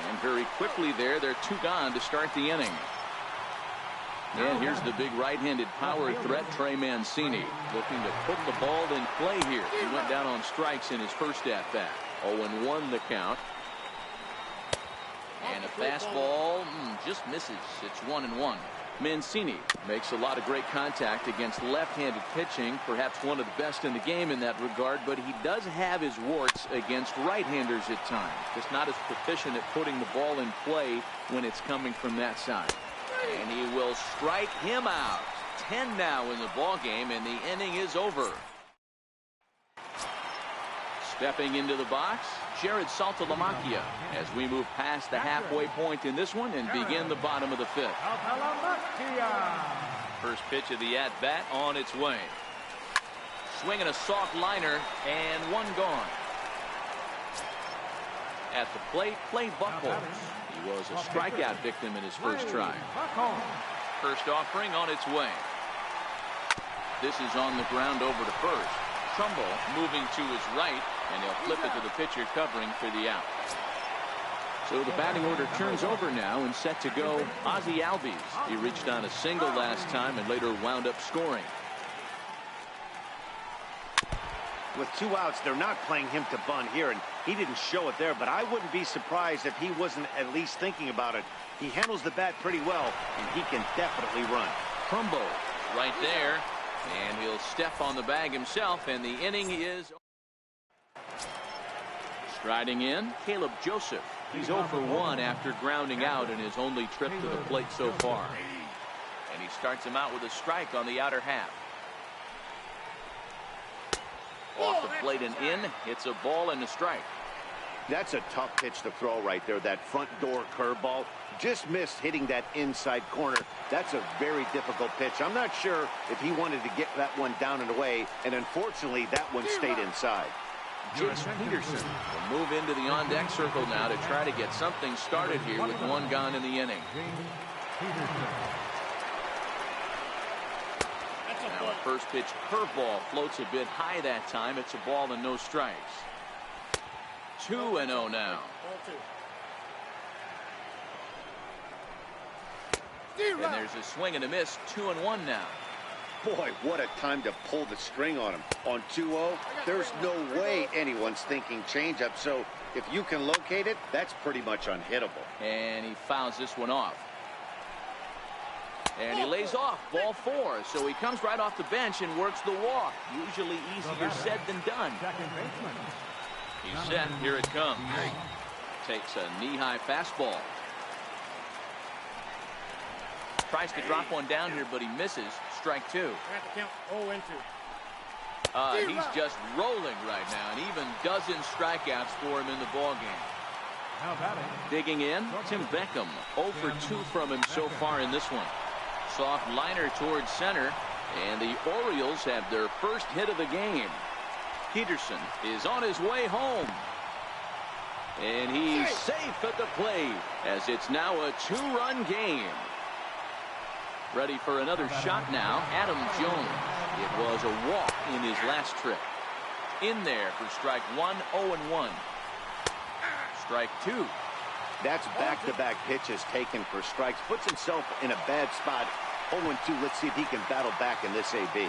And very quickly there, they're 2 gone to start the inning. And here's the big right-handed power threat, Trey Mancini, looking to put the ball in play here. He went down on strikes in his first at-bat. 0-1 the count. And a fastball just misses. It's 1-1. Mancini makes a lot of great contact against left-handed pitching, perhaps one of the best in the game in that regard, but he does have his warts against right-handers at times. Just not as proficient at putting the ball in play when it's coming from that side. And he will strike him out. 10 now in the ball game, and the inning is over. Stepping into the box, Jared Saltalamacchia as we move past the halfway point in this one and begin the bottom of the 5th. First pitch of the at-bat on its way. Swinging a soft liner, and 1 gone. At the plate, Clay Buchholz. He was a strikeout victim in his first try. First offering on its way. This is on the ground over to first. Trumbull moving to his right, and he'll flip it to the pitcher covering for the out. So the batting order turns over now and set to go Ozzie Albies. He reached on a single last time and later wound up scoring. With 2 outs, they're not playing him to bunt here, and he didn't show it there, but I wouldn't be surprised if he wasn't at least thinking about it. He handles the bat pretty well, and he can definitely run. Trumbo right there, and he'll step on the bag himself, and the inning is. Striding in, Caleb Joseph. He's 0 for 1 after grounding out in his only trip to the plate so far. And he starts him out with a strike on the outer half. Off the plate and in, it's a ball and a strike. That's a tough pitch to throw right there. That front door curveball just missed hitting that inside corner. That's a very difficult pitch. I'm not sure if he wanted to get that one down and away, and unfortunately that one stayed inside. James Peterson will move into the on-deck circle now to try to get something started here with 1 gone in the inning. Now a first pitch curveball floats a bit high that time. It's a ball and no strikes. 2-0 now. And there's a swing and a miss. 2-1 now. Boy, what a time to pull the string on him. On 2-0, there's no way anyone's thinking changeup. So if you can locate it, that's pretty much unhittable. And he fouls this one off. And he lays off ball 4. So he comes right off the bench and works the walk. Usually easier said than done. He's set. Here it comes. Takes a knee-high fastball. Tries to drop one down here, but he misses. Strike 2. He's just rolling right now, and even dozen strikeouts for him in the ballgame. Digging in, Tim Beckham. 0 for 2 from him so far in this one. Soft liner towards center, and the Orioles have their first hit of the game. Peterson is on his way home. And he's safe at the plate as it's now a 2-run game. Ready for another shot now, Adam Jones. It was a walk in his last trip. In there for strike 1, 0-1. Strike 2. That's back-to-back pitches taken for strikes. Puts himself in a bad spot. 0-2. Let's see if he can battle back in this AB.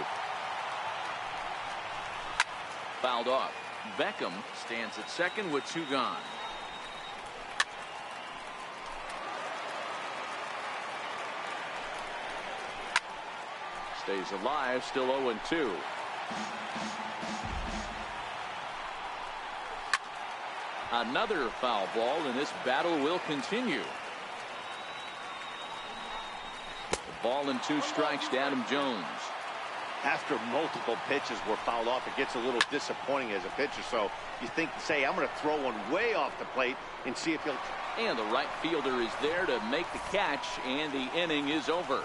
Fouled off. Beckham stands at second with 2 gone. Stays alive, still 0-2. Another foul ball, and this battle will continue. The ball and 2 strikes to Adam Jones. After multiple pitches were fouled off, it gets a little disappointing as a pitcher. So you think, say, I'm going to throw one way off the plate and see if he'll. And the right fielder is there to make the catch, and the inning is over.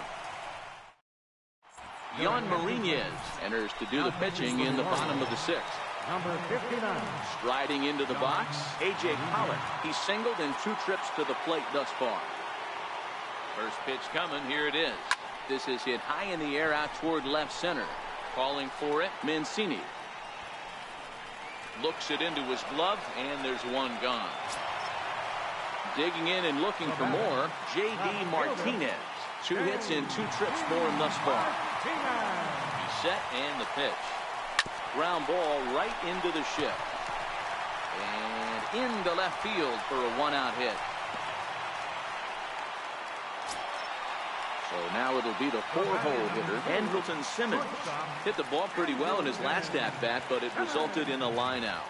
Jan Marinez enters to do the pitching in the bottom of the 6th. Number 59. Striding into the box, A.J. Pollock. He's singled in 2 trips to the plate thus far. First pitch coming. Here it is. This is hit high in the air out toward left center. Calling for it, Mancini. Looks it into his glove, and there's 1 gone. Digging in and looking for more, J.D. Martinez. 2 hits in 2 trips for him thus far. He's set, and the pitch. Ground ball right into the shift. And into left field for a 1-out hit. So now it'll be the 4-hole hitter, Andrelton Simmons. Hit the ball pretty well in his last at-bat, but it resulted in a line-out.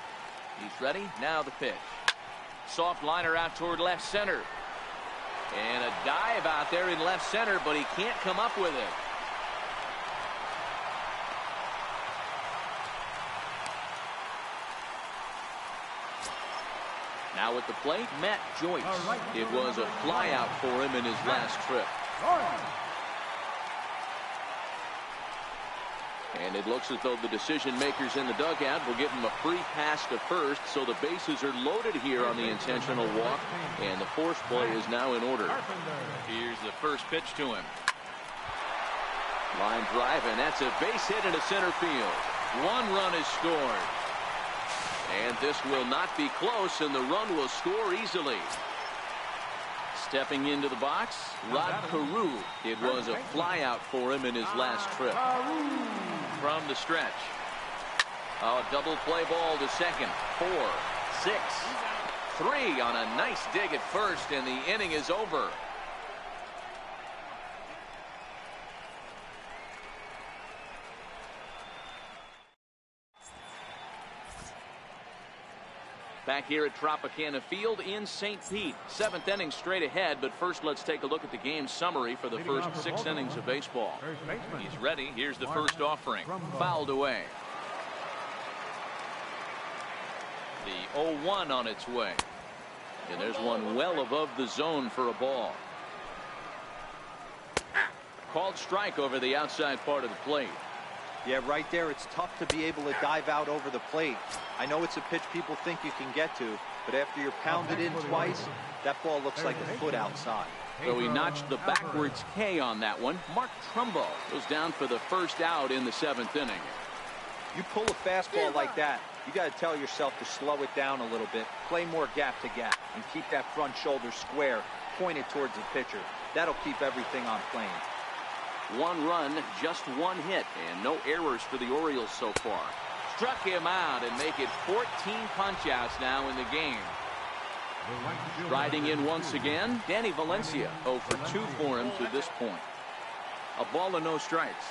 He's ready. Now the pitch. Soft liner out toward left center. And a dive out there in left center, but he can't come up with it. Now at the plate, Matt Joyce. It was a flyout for him in his last trip. And it looks as though the decision makers in the dugout will give him a free pass to first, so the bases are loaded here on the intentional walk, and the force play is now in order. Here's the first pitch to him. Line drive, and that's a base hit into center field. 1 run is scored. And this will not be close, and the run will score easily. Stepping into the box, Rod Carew. It was a flyout for him in his last trip. From the stretch. A double play ball to second. 4, 6, 3 on a nice dig at first, and the inning is over. Back here at Tropicana Field in St. Pete. 7th inning straight ahead, but first let's take a look at the game summary for the first 6 innings of baseball. He's ready. Here's the first offering. Fouled away. The 0-1 on its way. And there's one well above the zone for a ball. Called strike over the outside part of the plate. Yeah, right there, it's tough to be able to dive out over the plate. I know it's a pitch people think you can get to, but after you're pounded in twice, that ball looks like a foot outside. So he notched the backwards K on that one. Mark Trumbo goes down for the first out in the 7th inning. You pull a fastball like that, you got to tell yourself to slow it down a little bit, play more gap to gap, and keep that front shoulder square, pointed towards the pitcher. That'll keep everything on plane. 1 run, just 1 hit, and no errors for the Orioles so far. Struck him out and make it 14 punch-outs now in the game. Riding in once again, Danny Valencia, 0 for 2 for him to this point. A ball and no strikes.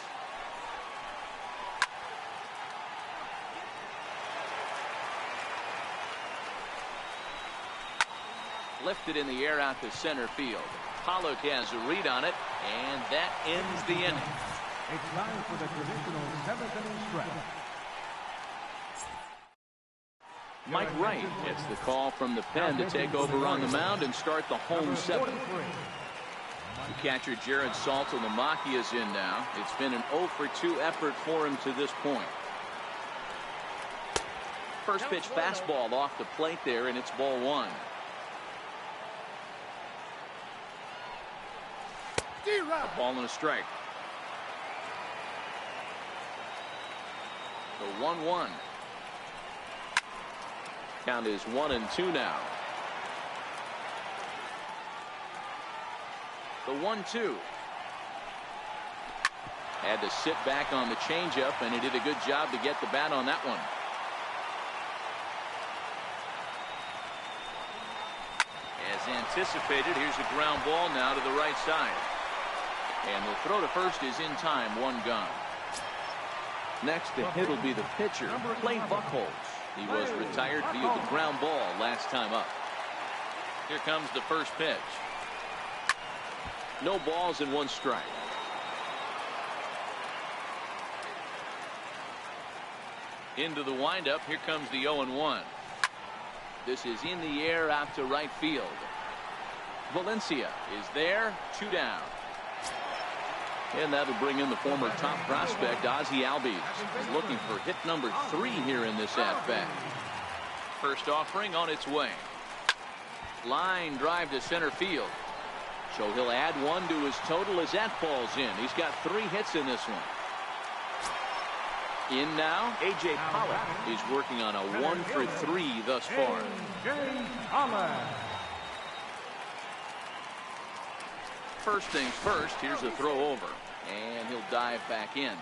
Lifted in the air out to center field. Pollock has a read on it, and that ends the inning. It's time for the traditional 7th inning stretch. Mike Wright gets the call from the pen to take over on the mound and start the home 7th. The catcher Jared Saltalamacchia is in now. It's been an 0 for 2 effort for him to this point. First pitch fastball off the plate there, and it's ball one. A ball and a strike. The 1-1. Count is 1-2 now. The 1-2. Had to sit back on the changeup, and he did a good job to get the bat on that one. As anticipated, here's a ground ball now to the right side. And the throw to first is in time, one gone. Next to hit will be the pitcher, Clay Buchholz. He was retired via the ground ball last time up. Here comes the first pitch. No balls and one strike. Into the windup. Here comes the 0-1. This is in the air out to right field. Valencia is there, 2 down. And that'll bring in the former top prospect, Ozzie Albies. He's looking for hit number 3 here in this at-bat. First offering on its way. Line drive to center field. So he'll add 1 to his total as that falls in. He's got 3 hits in this one. In now, A.J. Pollock is working on a 1 for 3 thus far. First things first, here's a throw over, and he'll dive back in.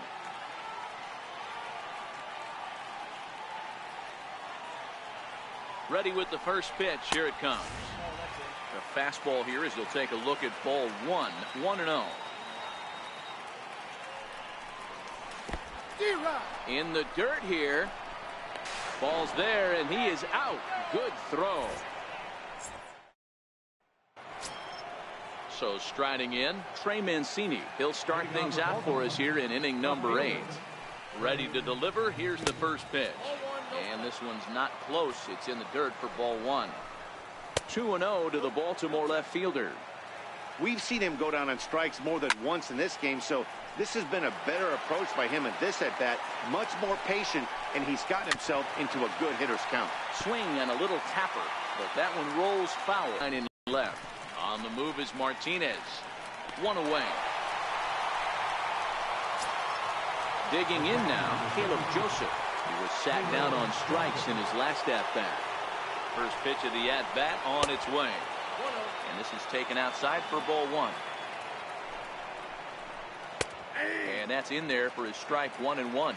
Ready with the first pitch. Here it comes. The fastball here as he'll take a look at ball 1, 1-0. In the dirt here. Ball's there, and he is out. Good throw. So striding in, Trey Mancini. He'll start things out for us here in inning number 8. Ready to deliver. Here's the first pitch. And this one's not close. It's in the dirt for ball 1. 2-0 to the Baltimore left fielder. We've seen him go down on strikes more than once in this game, so this has been a better approach by him at this at-bat. Much more patient, and he's gotten himself into a good hitter's count. Swing and a little tapper, but that one rolls foul. And in left. On the move is Martinez. 1 away. Digging in now, Caleb Joseph. He was sat down on strikes in his last at-bat. First pitch of the at-bat on its way. And this is taken outside for ball 1. And that's in there for his strike 1-1.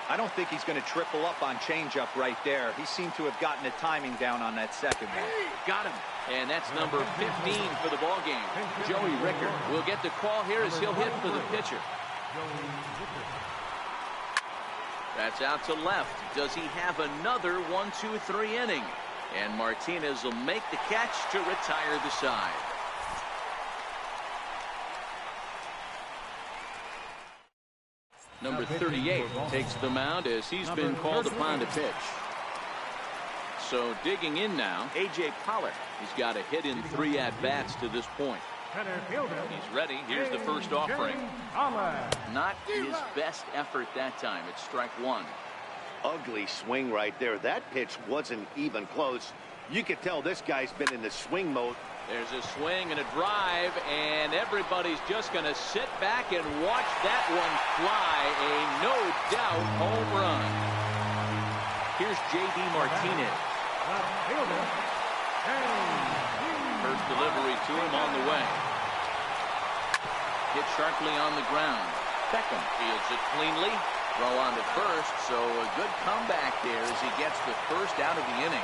I don't think he's going to triple up on changeup right there. He seemed to have gotten the timing down on that second one. Got him. And that's number 15 for the ball game. Joey Rickard will get the call here as he'll hit for the pitcher. That's out to left. Does he have another 1-2-3 inning? And Martinez will make the catch to retire the side. Number 38 takes the mound as he's been called upon to pitch. So digging in now, A.J. Pollock. He's got a hit in 3 at-bats to this point. He's ready. Here's the first offering. Not his best effort that time. It's strike 1. Ugly swing right there. That pitch wasn't even close. You could tell this guy's been in the swing mode. There's a swing and a drive, and everybody's just going to sit back and watch that one fly. A no-doubt home run. Here's J.D. Martinez. First delivery to him on the way. Hit sharply on the ground. Beckham fields it cleanly. Throw on to first, so a good comeback there as he gets the first out of the inning.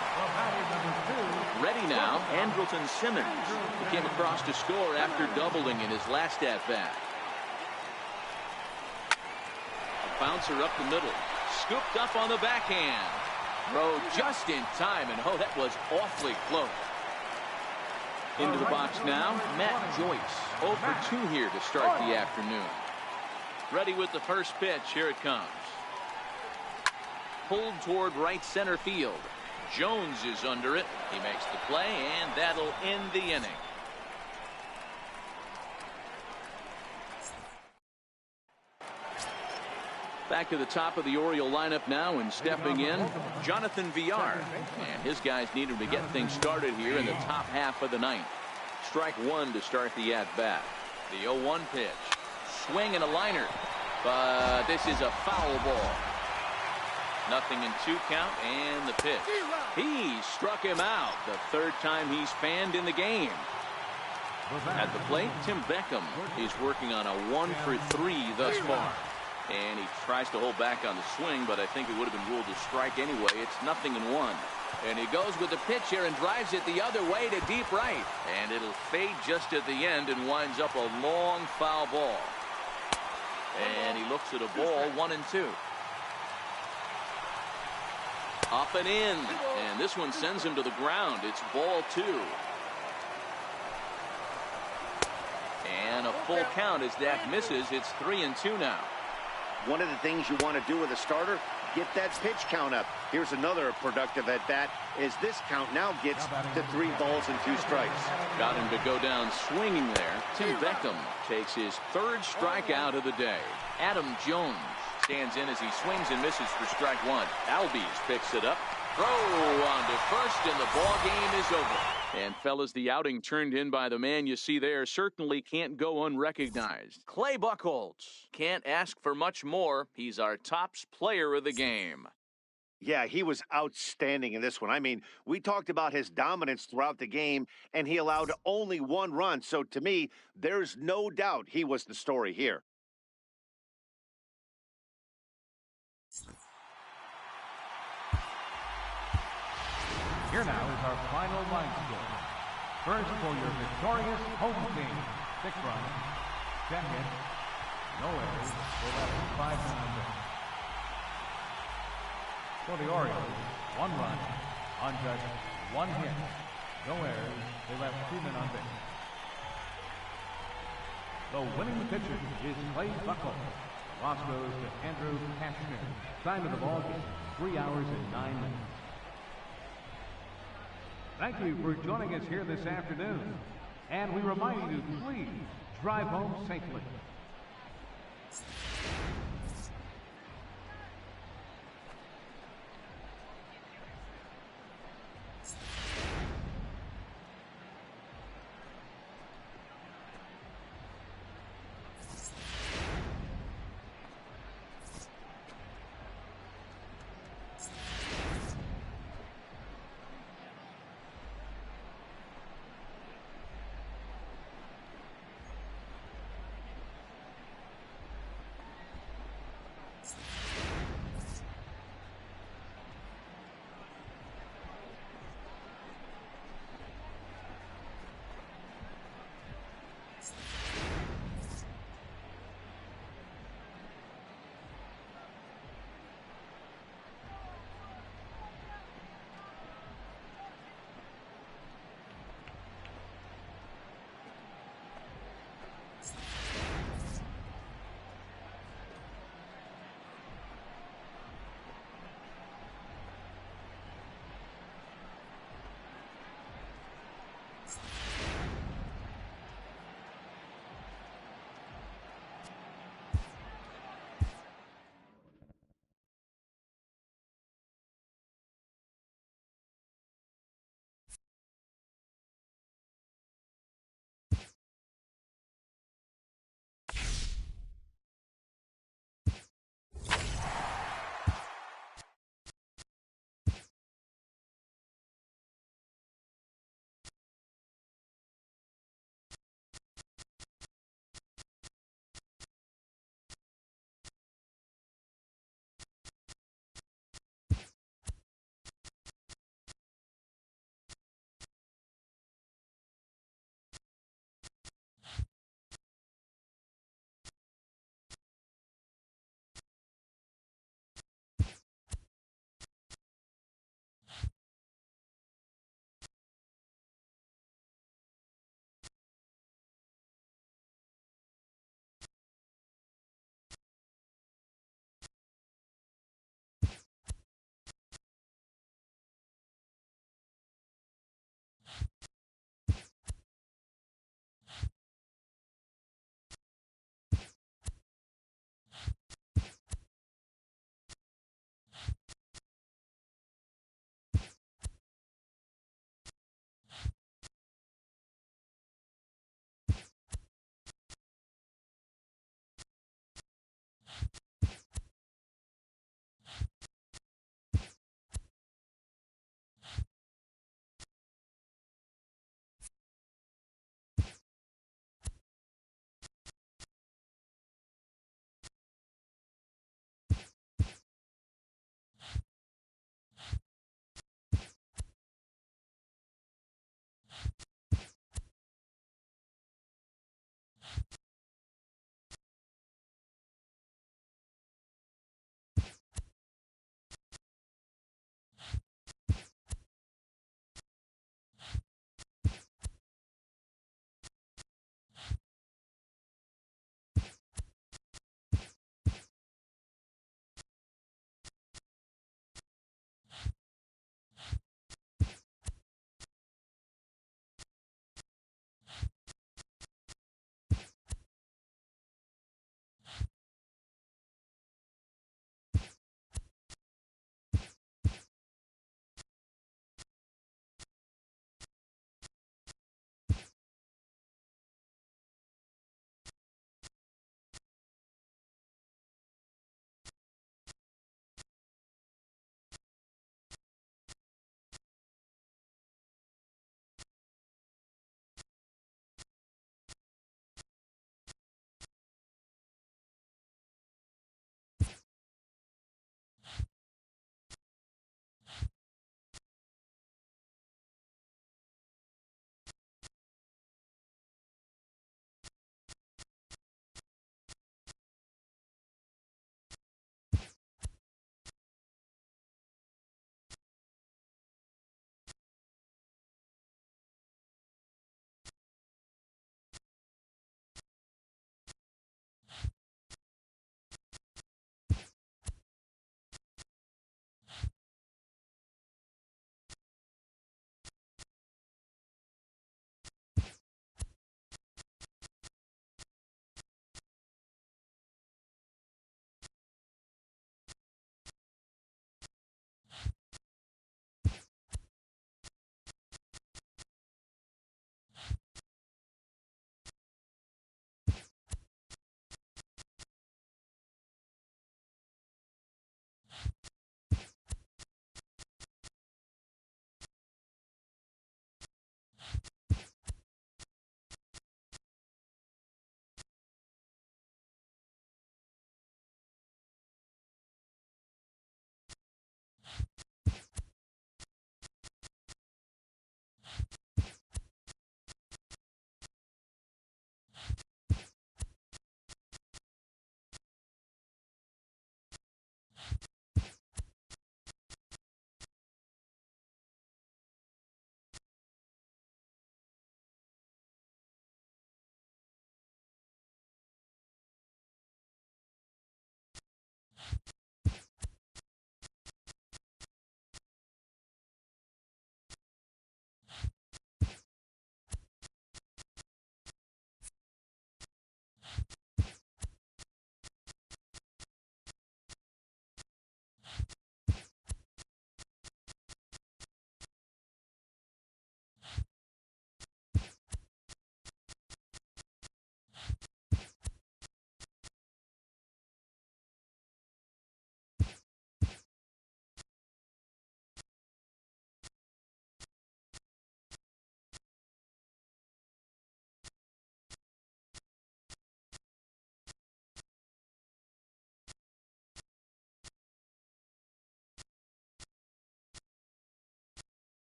Ready now, Andrelton Simmons. He came across to score after doubling in his last at-bat. A bouncer up the middle. Scooped up on the backhand. Throw just in time, and oh, that was awfully close. Into the box now, Matt Joyce. 0 for 2 here to start the afternoon. Ready with the first pitch. Here it comes. Pulled toward right center field. Jones is under it. He makes the play, and that'll end the inning. Back to the top of the Oriole lineup now, and stepping in, Jonathan Villar. And his guys need him to get things started here in the top half of the ninth. Strike one to start the at-bat. The 0-1 pitch. Swing and a liner. But this is a foul ball. Nothing in 2 count, and the pitch. He struck him out. The 3rd time he's fanned in the game. At the plate, Tim Beckham is working on a 1-for-3 thus far. And he tries to hold back on the swing, but I think it would have been ruled a strike anyway. It's 0-1. And he goes with the pitch here and drives it the other way to deep right. And it'll fade just at the end and winds up a long foul ball. And he looks at a ball, 1-2. Up and in. And this one sends him to the ground. It's ball 2. And a full count as that misses. It's 3-2 now. One of the things you want to do with a starter, get that pitch count up. Here's another productive at bat as this count now gets to 3 balls and 2 strikes. Got him to go down swinging there. Tim Beckham takes his 3rd strikeout of the day. Adam Jones stands in as he swings and misses for strike 1. Albies picks it up. Throw on to first, and the ball game is over. And fellas, the outing turned in by the man you see there certainly can't go unrecognized. Clay Buchholz can't ask for much more. He's our tops player of the game. Yeah, he was outstanding in this one. I mean, we talked about his dominance throughout the game, and he allowed only 1 run. So to me, there's no doubt he was the story here. Here now is our final line score. First for your victorious home team. 6 runs, 10 hits, no errors, they left 5 men on base. For the Orioles, 1 run on just 1 hit, no errors, they left 2 men on base. So winning the pitcher is Clay Buchholz. Loss goes to Andrew Cashner. Time of the ball game, 3 hours and 9 minutes. Thank you for joining us here this afternoon. And we remind you, please drive home safely.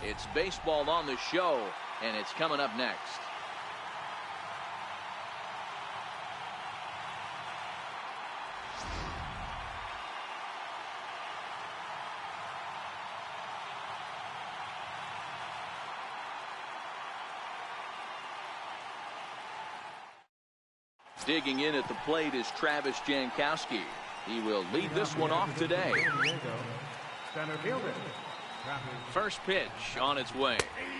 It's baseball on the show, and it's coming up next. Digging in at the plate is Travis Jankowski. He will lead this one off today. Center fielder. First pitch on its way.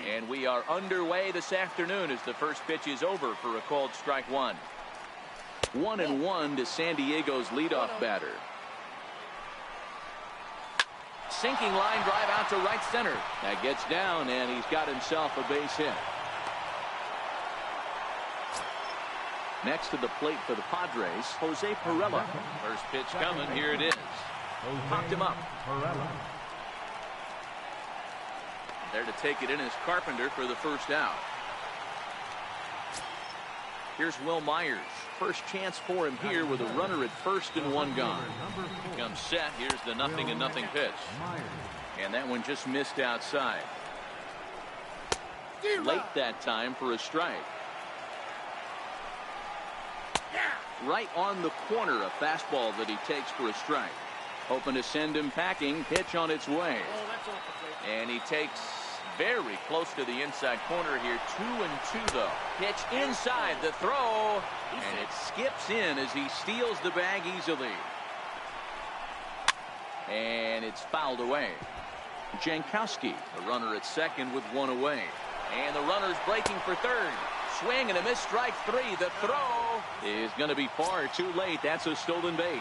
And we are underway this afternoon as the first pitch is over for a called strike one. 1-1 to San Diego's leadoff batter. Sinking line drive out to right center. That gets down, and he's got himself a base hit. Next to the plate for the Padres, Jose Pirela. First pitch coming. Here it is. Popped him up. There to take it in is Carpenter for the first out. Here's Will Myers. First chance for him here with a runner at first and one gone. Comes set. Here's the 0-0 pitch. And that one just missed outside. Late that time for a strike. Right on the corner, a fastball that he takes for a strike. Hoping to send him packing. Pitch on its way. And he takes very close to the inside corner here. 2-2 though. Pitch inside the throw. And it skips in as he steals the bag easily. And it's fouled away. Jankowski, the runner at second with one away. And the runner's breaking for third. Swing and a miss, strike three. The throw is going to be far too late. That's a stolen base.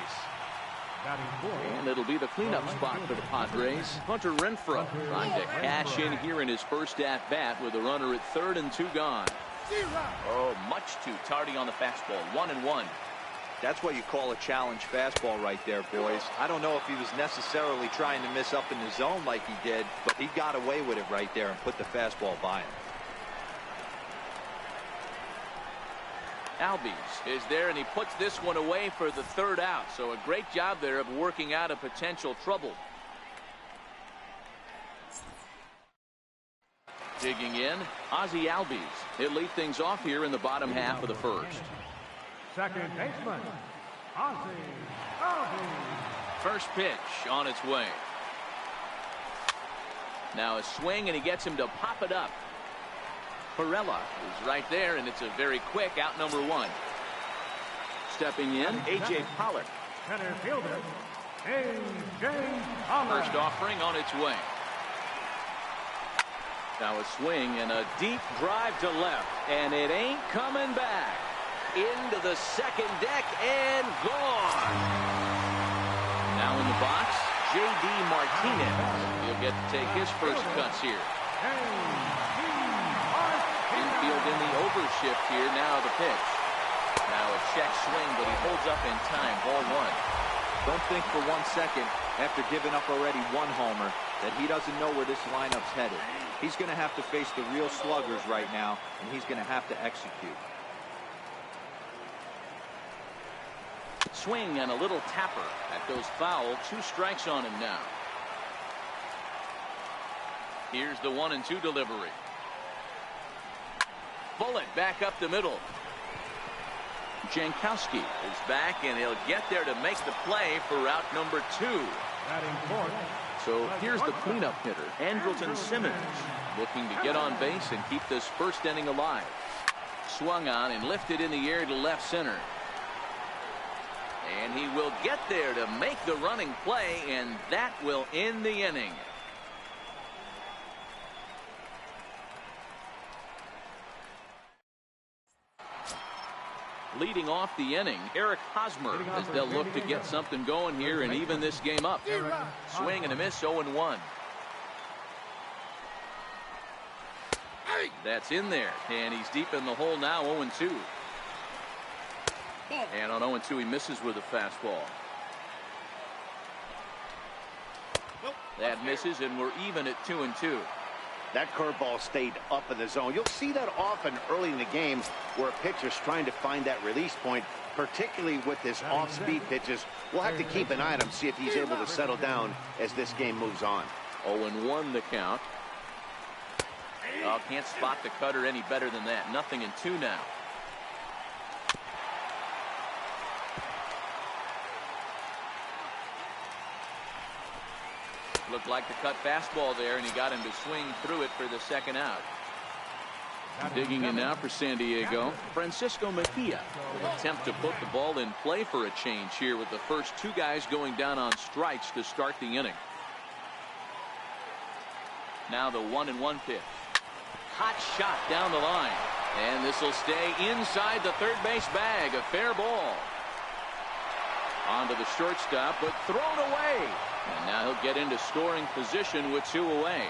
And it'll be the cleanup spot for the Padres. Hunter Renfroe trying to cash in here in his first at-bat with a runner at third and two gone. Oh, much too tardy on the fastball. 1-1. That's what you call a challenge fastball right there, boys. I don't know if he was necessarily trying to miss up in the zone like he did, but he got away with it right there and put the fastball by him. Albies is there, and he puts this one away for the third out. So a great job there of working out a potential trouble. Digging in, Ozzie Albies. He'll lead things off here in the bottom half of the first. Second baseman, Ozzie Albies. First pitch on its way. Now a swing, and he gets him to pop it up. Pirela is right there, and it's a very quick out number one. Stepping in, A.J. Pollock. Center fielder, A.J. Pollock. First offering on its way. Now a swing and a deep drive to left, and it ain't coming back. Into the second deck and gone. Now in the box, J.D. Martinez. He'll get to take his first cuts here. Infield in the overshift here. Now the pitch. Now a check swing, but he holds up in time. Ball one. Don't think for 1 second, after giving up already one homer, that he doesn't know where this lineup's headed. He's going to have to face the real sluggers right now, and he's going to have to execute. Swing and a little tapper. That goes foul. 2 strikes on him now. Here's the 1-2 delivery. Bullet back up the middle. Jankowski is back, and he'll get there to make the play for out number 2. So here's the cleanup hitter, Andrelton Simmons, looking to get on base and keep this first inning alive. Swung on and lifted in the air to left center. And he will get there to make the running play, and that will end the inning. Leading off the inning, Eric Hosmer, as they'll look to get something going here and even this game up. Swing and a miss, 0-1. That's in there, and he's deep in the hole now, 0-2. And on 0-2, he misses with a fastball. That misses, and we're even at 2-2. That curveball stayed up in the zone. You'll see that often early in the game where a pitcher's trying to find that release point, particularly with his off-speed pitches. We'll have to keep an eye on him, see if he's able to settle down as this game moves on. 0-1 the count. Oh, can't spot the cutter any better than that. 0-2 now. Looked like the cut fastball there, and he got him to swing through it for the second out. Digging in now for San Diego, Francisco Mejia will attempt to put the ball in play for a change here with the first two guys going down on strikes to start the inning. Now the 1-1 pitch. Hot shot down the line, and this will stay inside the third base bag. A fair ball. Onto the shortstop, but thrown away. And now he'll get into scoring position with 2 away.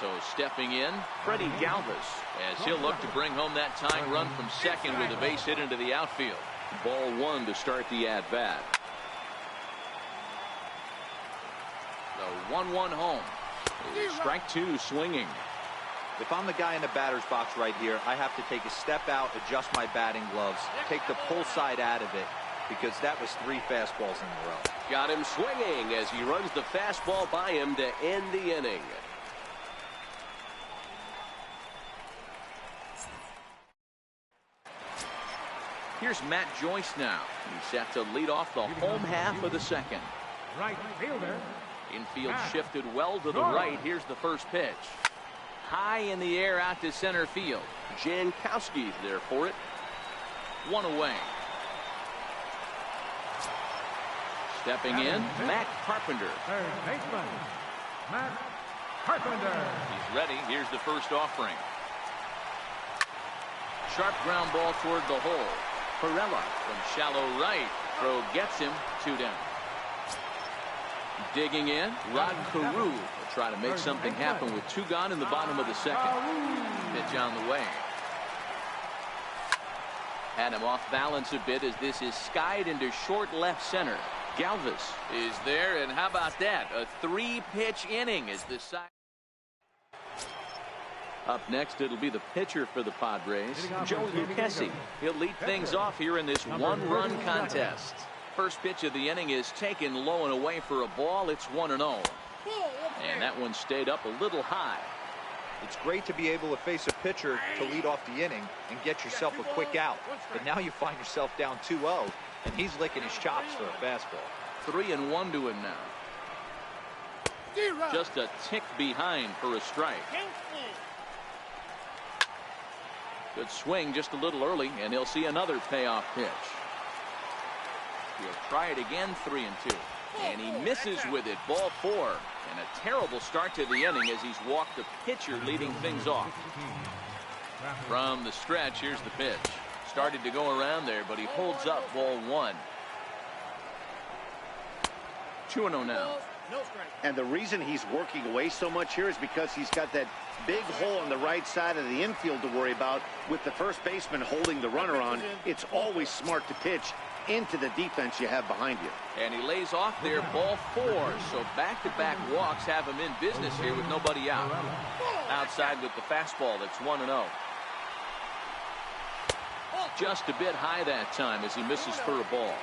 So stepping in, Freddie Galvis, as he'll look to bring home that tying run from second with a base hit into the outfield. Ball 1 to start the at-bat. The 1-1 home. Strike 2 swinging. If I'm the guy in the batter's box right here, I have to take a step out, adjust my batting gloves, take the pull side out of it, because that was 3 fastballs in a row. Got him swinging as he runs the fastball by him to end the inning. Here's Matt Joyce now. He's set to lead off the home half of the second. Right fielder. Infield shifted well to the right. Here's the first pitch. High in the air out to center field. Jankowski's there for it. 1 away. Stepping in, Matt Carpenter. Third baseman, Matt Carpenter. He's ready. Here's the first offering. Sharp ground ball toward the hole. Perella from shallow right. Throw gets him. 2 down. Digging in, Rod Carew will try to make something happen with 2 gone in the bottom of the second. Pitch on the way. Had him off balance a bit as this is skied into short left center. Galvis is there, and how about that? A 3-pitch inning as the side. Up next, it'll be the pitcher for the Padres, Joe Lucchesi. He'll lead things off here in this 1-run contest. First pitch of the inning is taken low and away for a ball. It's 1-0. And that one stayed up a little high. It's great to be able to face a pitcher to lead off the inning and get yourself a quick out. But now you find yourself down 2-0, and he's licking his chops for a fastball. 3-1 to him now. Just a tick behind for a strike. Good swing just a little early, and he'll see another payoff pitch. He'll try it again, 3-2. And he misses with it, ball 4. And a terrible start to the inning as he's walked the pitcher leading things off. From the stretch, here's the pitch. Started to go around there, but he holds up, ball 1. 2-0 now. And the reason he's working away so much here is because he's got that big hole on the right side of the infield to worry about. With the first baseman holding the runner on, it's always smart to pitch into the defense you have behind you. And he lays off there, ball 4. So back-to-back walks have him in business here with nobody out. Outside with the fastball, that's 1-0. Just a bit high that time as he misses for a ball.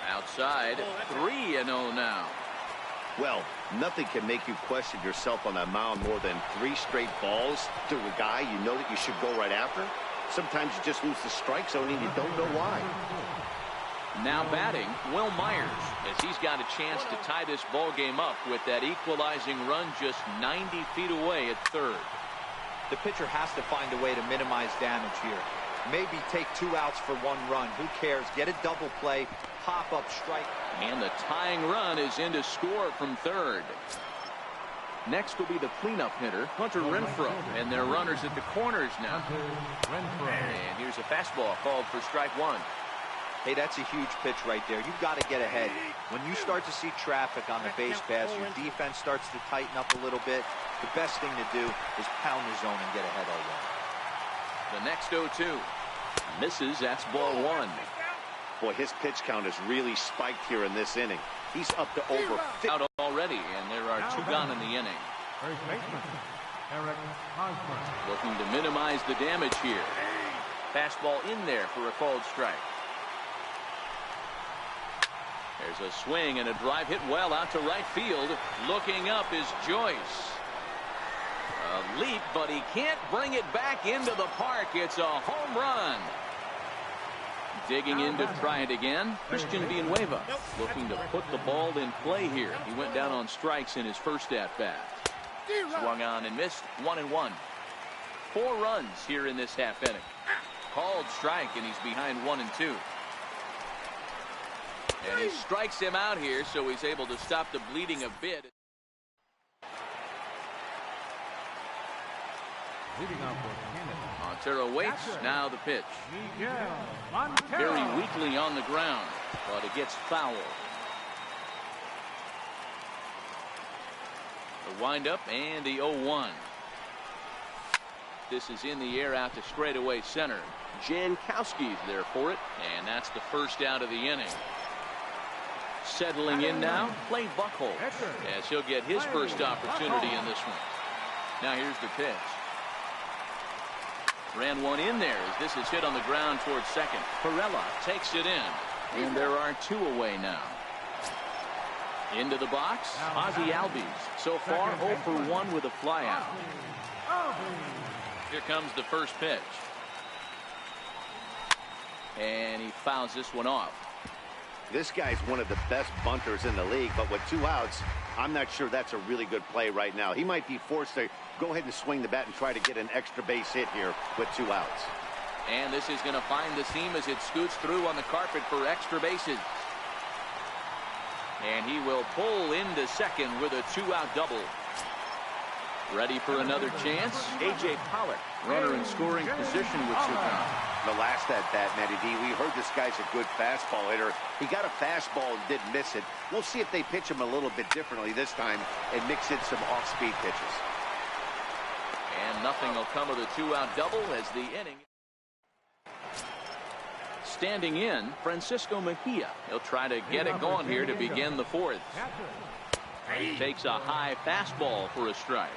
Outside, 3-0 now. Well, nothing can make you question yourself on that mound more than 3 straight balls to a guy you know that you should go right after. Sometimes you just lose the strike zone and you don't know why. Now batting, Will Myers, as he's got a chance to tie this ball game up with that equalizing run just 90 feet away at third. The pitcher has to find a way to minimize damage here. Maybe take 2 outs for 1 run. Who cares? Get a double play, pop up strike. And the tying run is in to score from third. Next will be the cleanup hitter, Hunter Renfroe, and their runners at the corners now. And here's a fastball called for strike 1. Hey, that's a huge pitch right there. You've got to get ahead. When you start to see traffic on the base paths, your defense starts to tighten up a little bit. The best thing to do is pound the zone and get ahead all day. The next 0-2. Misses, that's ball 1. Boy, his pitch count has really spiked here in this inning. He's up to over 50. Out already, and there are 2 gone in the inning. First baseman, Eric Hosmer. Looking to minimize the damage here. Fastball in there for a called strike. There's a swing and a drive hit well out to right field. Looking up is Joyce. A leap, but he can't bring it back into the park. It's a home run. Digging in to try it again, Christian Villanueva looking to put the ball in play here. He went down on strikes in his first at-bat. Swung on and missed, 1-1. 4 runs here in this half inning. Called strike, and he's behind 1-2. And he strikes him out here, so he's able to stop the bleeding a bit. Montero waits. Now the pitch. Very weakly on the ground, but it gets foul. The windup and the 0-1. This is in the air out to straightaway center. Jankowski's there for it, and that's the first out of the inning. Settling in now, Clay Buchholz, as he'll get his first opportunity in this one. Now here's the pitch. Ran one in there as this is hit on the ground towards second. Perella takes it in, and there are 2 away now. Into the box, Ozzie Albies. So far 0 for 1 with a flyout. Here comes the first pitch. And he fouls this one off. This guy's one of the best bunters in the league, but with 2 outs, I'm not sure that's a really good play right now. He might be forced to go ahead and swing the bat and try to get an extra base hit here with 2 outs. And this is going to find the seam as it scoots through on the carpet for extra bases. And he will pull into second with a 2-out double. Ready for another chance? A.J. Pollock, runner in scoring position with 2 counts. The last at-bat, Matty D, we heard this guy's a good fastball hitter. He got a fastball and didn't miss it. We'll see if they pitch him a little bit differently this time and mix in some off-speed pitches. And nothing will come of the 2-out double as the inning. Standing in, Francisco Mejia. He'll try to get it going here to begin the 4th. Takes a high fastball for a strike.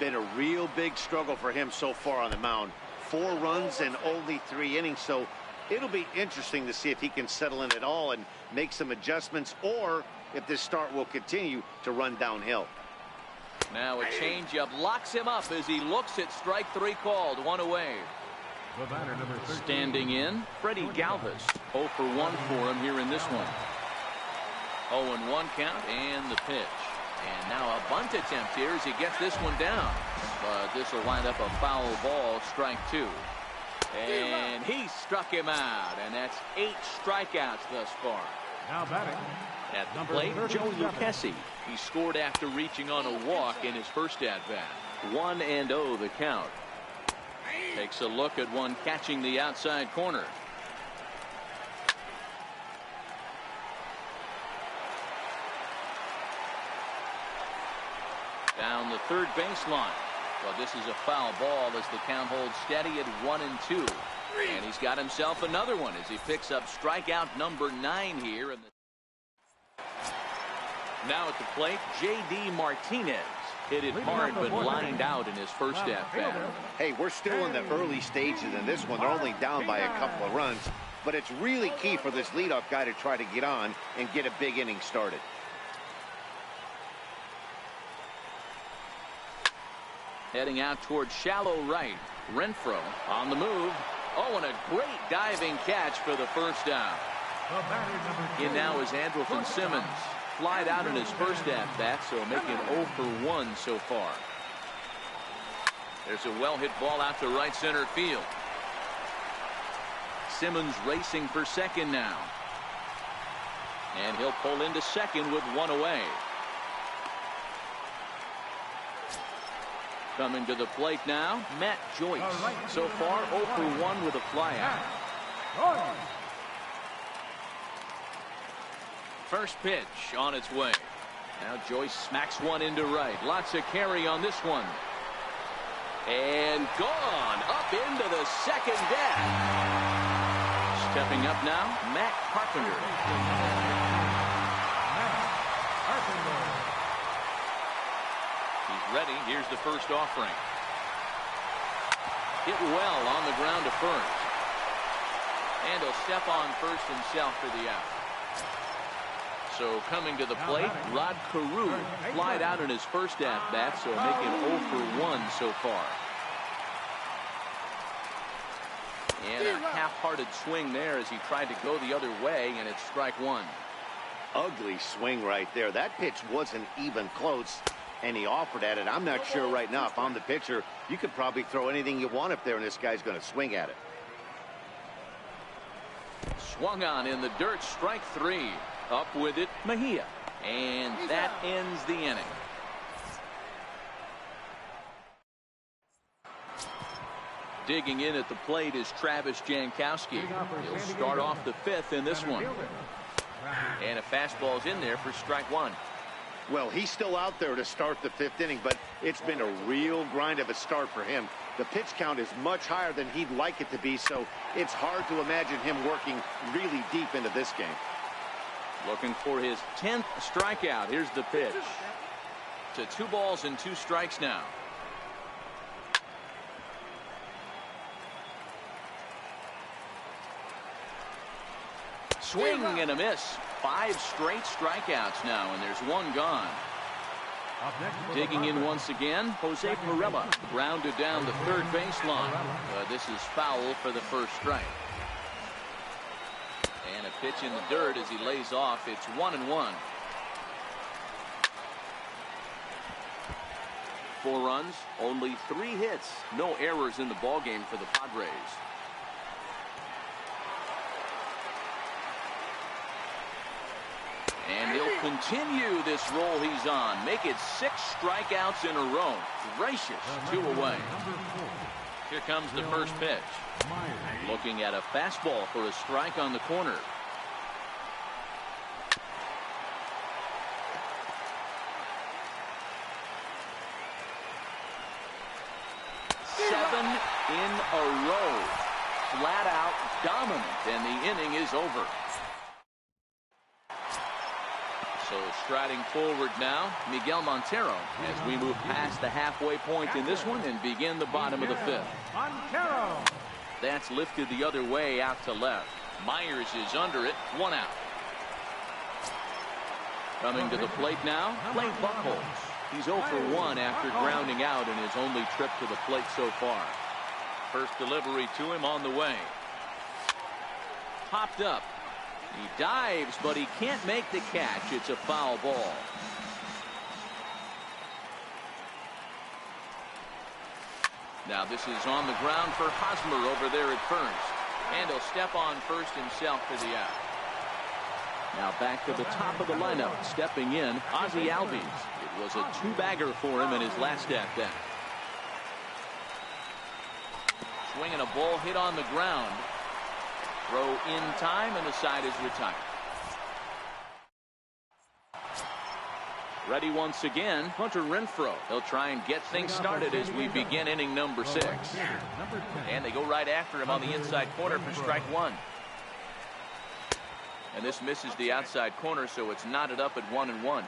Been a real big struggle for him so far on the mound. 4 runs and only 3 innings, so it'll be interesting to see if he can settle in at all and make some adjustments, or if this start will continue to run downhill. Now a changeup locks him up as he looks at strike 3 called. 1 away. Standing in, Freddie Galvis. 0 for 1 for him here in this one. 0-1 count and the pitch. And now a bunt attempt here as he gets this one down. But this will wind up a foul ball, strike 2. And he struck him out, and that's 8 strikeouts thus far. Now batting. At the plate, Joe Lucchesi. He scored after reaching on a walk in his first at-bat. 1-0 the count. Takes a look at one catching the outside corner. Down the third baseline. Well, this is a foul ball as the count holds steady at 1-2. And he's got himself another one as he picks up strikeout number 9 here. Now at the plate, J.D. Martinez. Hit it hard but lined out in his first at-bat. Hey, we're still in the early stages in this one. They're only down by a couple of runs. But it's really key for this leadoff guy to try to get on and get a big inning started. Heading out towards shallow right. Renfroe on the move. Oh, and a great diving catch for the first out. In now is Andrelton Simmons. Flied out in his first at-bat, so making 0 for 1 so far. There's a well-hit ball out to right center field. Simmons racing for second now. And he'll pull into second with 1 away. Coming to the plate now, Matt Joyce. So far 0 for 1 with a flyout. First pitch on its way. Now Joyce smacks one into right. Lots of carry on this one. And gone up into the second deck. Stepping up now, Matt Carpenter. He's ready. Here's the first offering. Hit well on the ground to first. And he'll step on first himself for the out. So coming to the plate, Rod Carew flied out in his first at-bat, so making 0 for 1 so far. And a half-hearted swing there as he tried to go the other way, and it's strike one. Ugly swing right there. That pitch wasn't even close, and he offered at it. I'm not sure right now if I'm the pitcher, you could probably throw anything you want up there, and this guy's going to swing at it. Swung on in the dirt, strike three. Up with it, Mejia. And that ends the inning. Digging in at the plate is Travis Jankowski. He'll start off the fifth in this one. And a fastball's in there for strike one. Well, he's still out there to start the fifth inning, but it's been a real grind of a start for him. The pitch count is much higher than he'd like it to be, so it's hard to imagine him working really deep into this game. Looking for his 10th strikeout. Here's the pitch. To 2 balls and 2 strikes now. Swing and a miss. 5 straight strikeouts now, and there's 1 gone. Digging in once again, Jose Pirela grounded down the third baseline. This is foul for the first strike. And a pitch in the dirt as he lays off. It's 1-1. 4 runs, only 3 hits, no errors in the ballgame for the Padres. And he'll continue this roll he's on. Make it 6 strikeouts in a row. Gracious, 2 away. Here comes the first pitch. Looking at a fastball for a strike on the corner. Seven in a row. Flat out dominant, and the inning is over. So striding forward now, Miguel Montero, as we move past the halfway point in this one and begin the bottom of the fifth. Montero. That's lifted the other way out to left. Myers is under it, 1 out. Coming to the plate now, Blake Buchholz. He's 0 for 1 after grounding out in his only trip to the plate so far. First delivery to him on the way. Popped up. He dives, but he can't make the catch. It's a foul ball. Now this is on the ground for Hosmer over there at first. And he'll step on first himself for the out. Now back to the top of the lineup. Stepping in, Ozzie Albies. It was a 2-bagger for him in his last at-bat. Swinging a ball hit on the ground. Throw in time, and the side is retired. Ready once again, Hunter Renfroe. He'll try and get things started as we begin inning number 6. And they go right after him on the inside corner for strike 1. And this misses the outside corner, so it's knotted up at 1-1.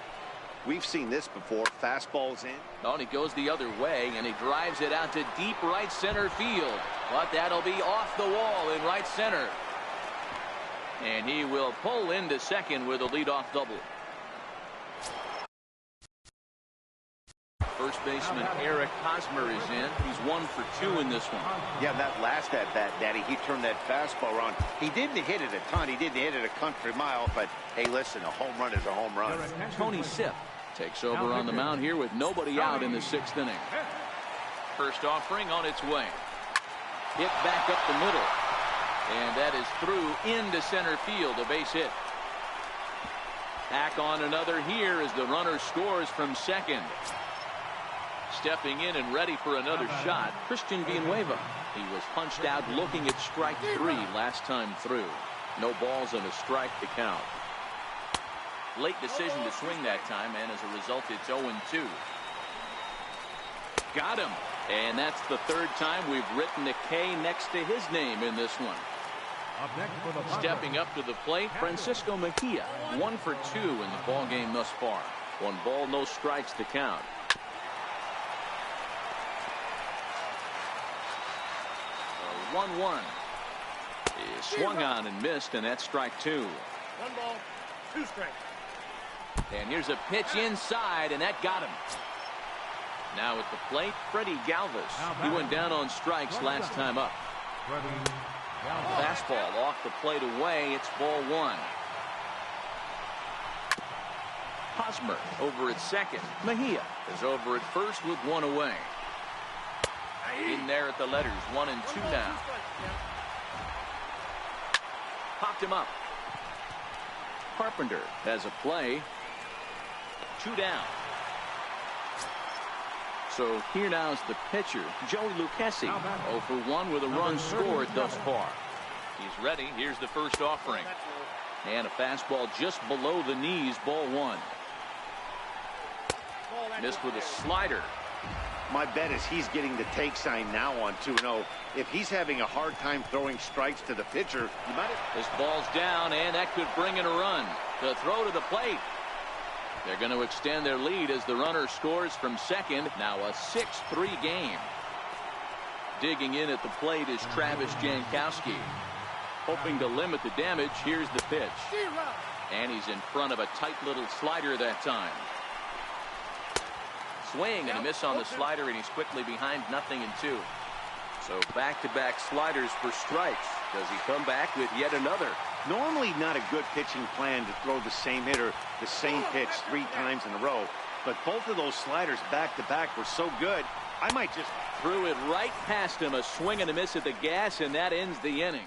We've seen this before. Fastballs in. Oh, and he goes the other way, and he drives it out to deep right center field. But that'll be off the wall in right center. And he will pull into second with a leadoff double. First baseman Eric Hosmer is in. He's 1 for 2 in this one. Yeah, that last at-bat, Daddy, he turned that fastball around. He didn't hit it a ton. He didn't hit it a country mile. But, hey, listen, a home run is a home run. Tony Sipp takes over on the mound here with nobody out in the 6th inning. First offering on its way. Hit back up the middle. And that is through into center field, a base hit. Back on another here as the runner scores from second. Stepping in and ready for another shot, Christian Villanueva. He was punched out looking at strike 3 last time through. No balls and a strike to count. Late decision to swing that time, and as a result, it's 0-2. Got him. And that's the 3rd time we've written a K next to his name in this one. Stepping up to the plate, Francisco Mejia. 1 for 2 in the ball game thus far. 1 ball, no strikes to count. 1-1. He swung on and missed, and that's strike 2. 1 ball, 2 strikes. And here's a pitch inside, and that got him. Now at the plate, Freddie Galvis. He went down on strikes last time up. Fastball off the plate away. It's ball one. Hosmer over at second. Mejia is over at first with one away. In there at the letters, 1 and 2 now. Popped him up. Carpenter has a play. 2 down. So here now is the pitcher, Joey Lucchesi. 0 for 1 with a run scored thus far. He's ready. Here's the first offering. And a fastball just below the knees, ball one. Missed with a slider. My bet is he's getting the take sign now on 2-0. If he's having a hard time throwing strikes to the pitcher, you might have... This ball's down, and that could bring in a run. The throw to the plate. They're going to extend their lead as the runner scores from second. Now a 6-3 game. Digging in at the plate is Travis Jankowski. Hoping to limit the damage. Here's the pitch. And he's in front of a tight little slider that time. Swing and a miss on the slider, and he's quickly behind 0-2. So back-to-back sliders for strikes. Does he come back with yet another? Normally not a good pitching plan to throw the same hitter the same pitch 3 times in a row. But both of those sliders back-to-back were so good, I might just... Threw it right past him. A swing and a miss at the gas, and that ends the inning.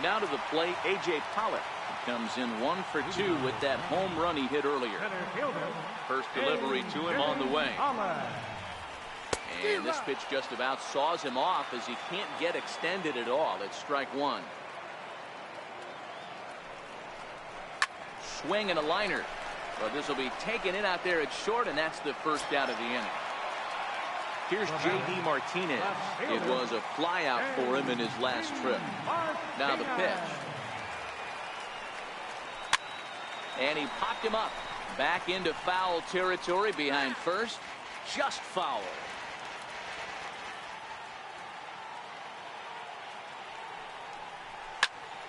Now to the plate, A.J. Pollock. He comes in 1 for 2 with that home run he hit earlier. First delivery to him on the way. And this pitch just about saws him off as he can't get extended at all. It's strike one. Swing and a liner. But this will be taken in out there at short, and that's the first out of the inning. Here's J.D. Martinez. It was a flyout for him in his last trip. Now the pitch. And he popped him up. Back into foul territory behind first. Just foul.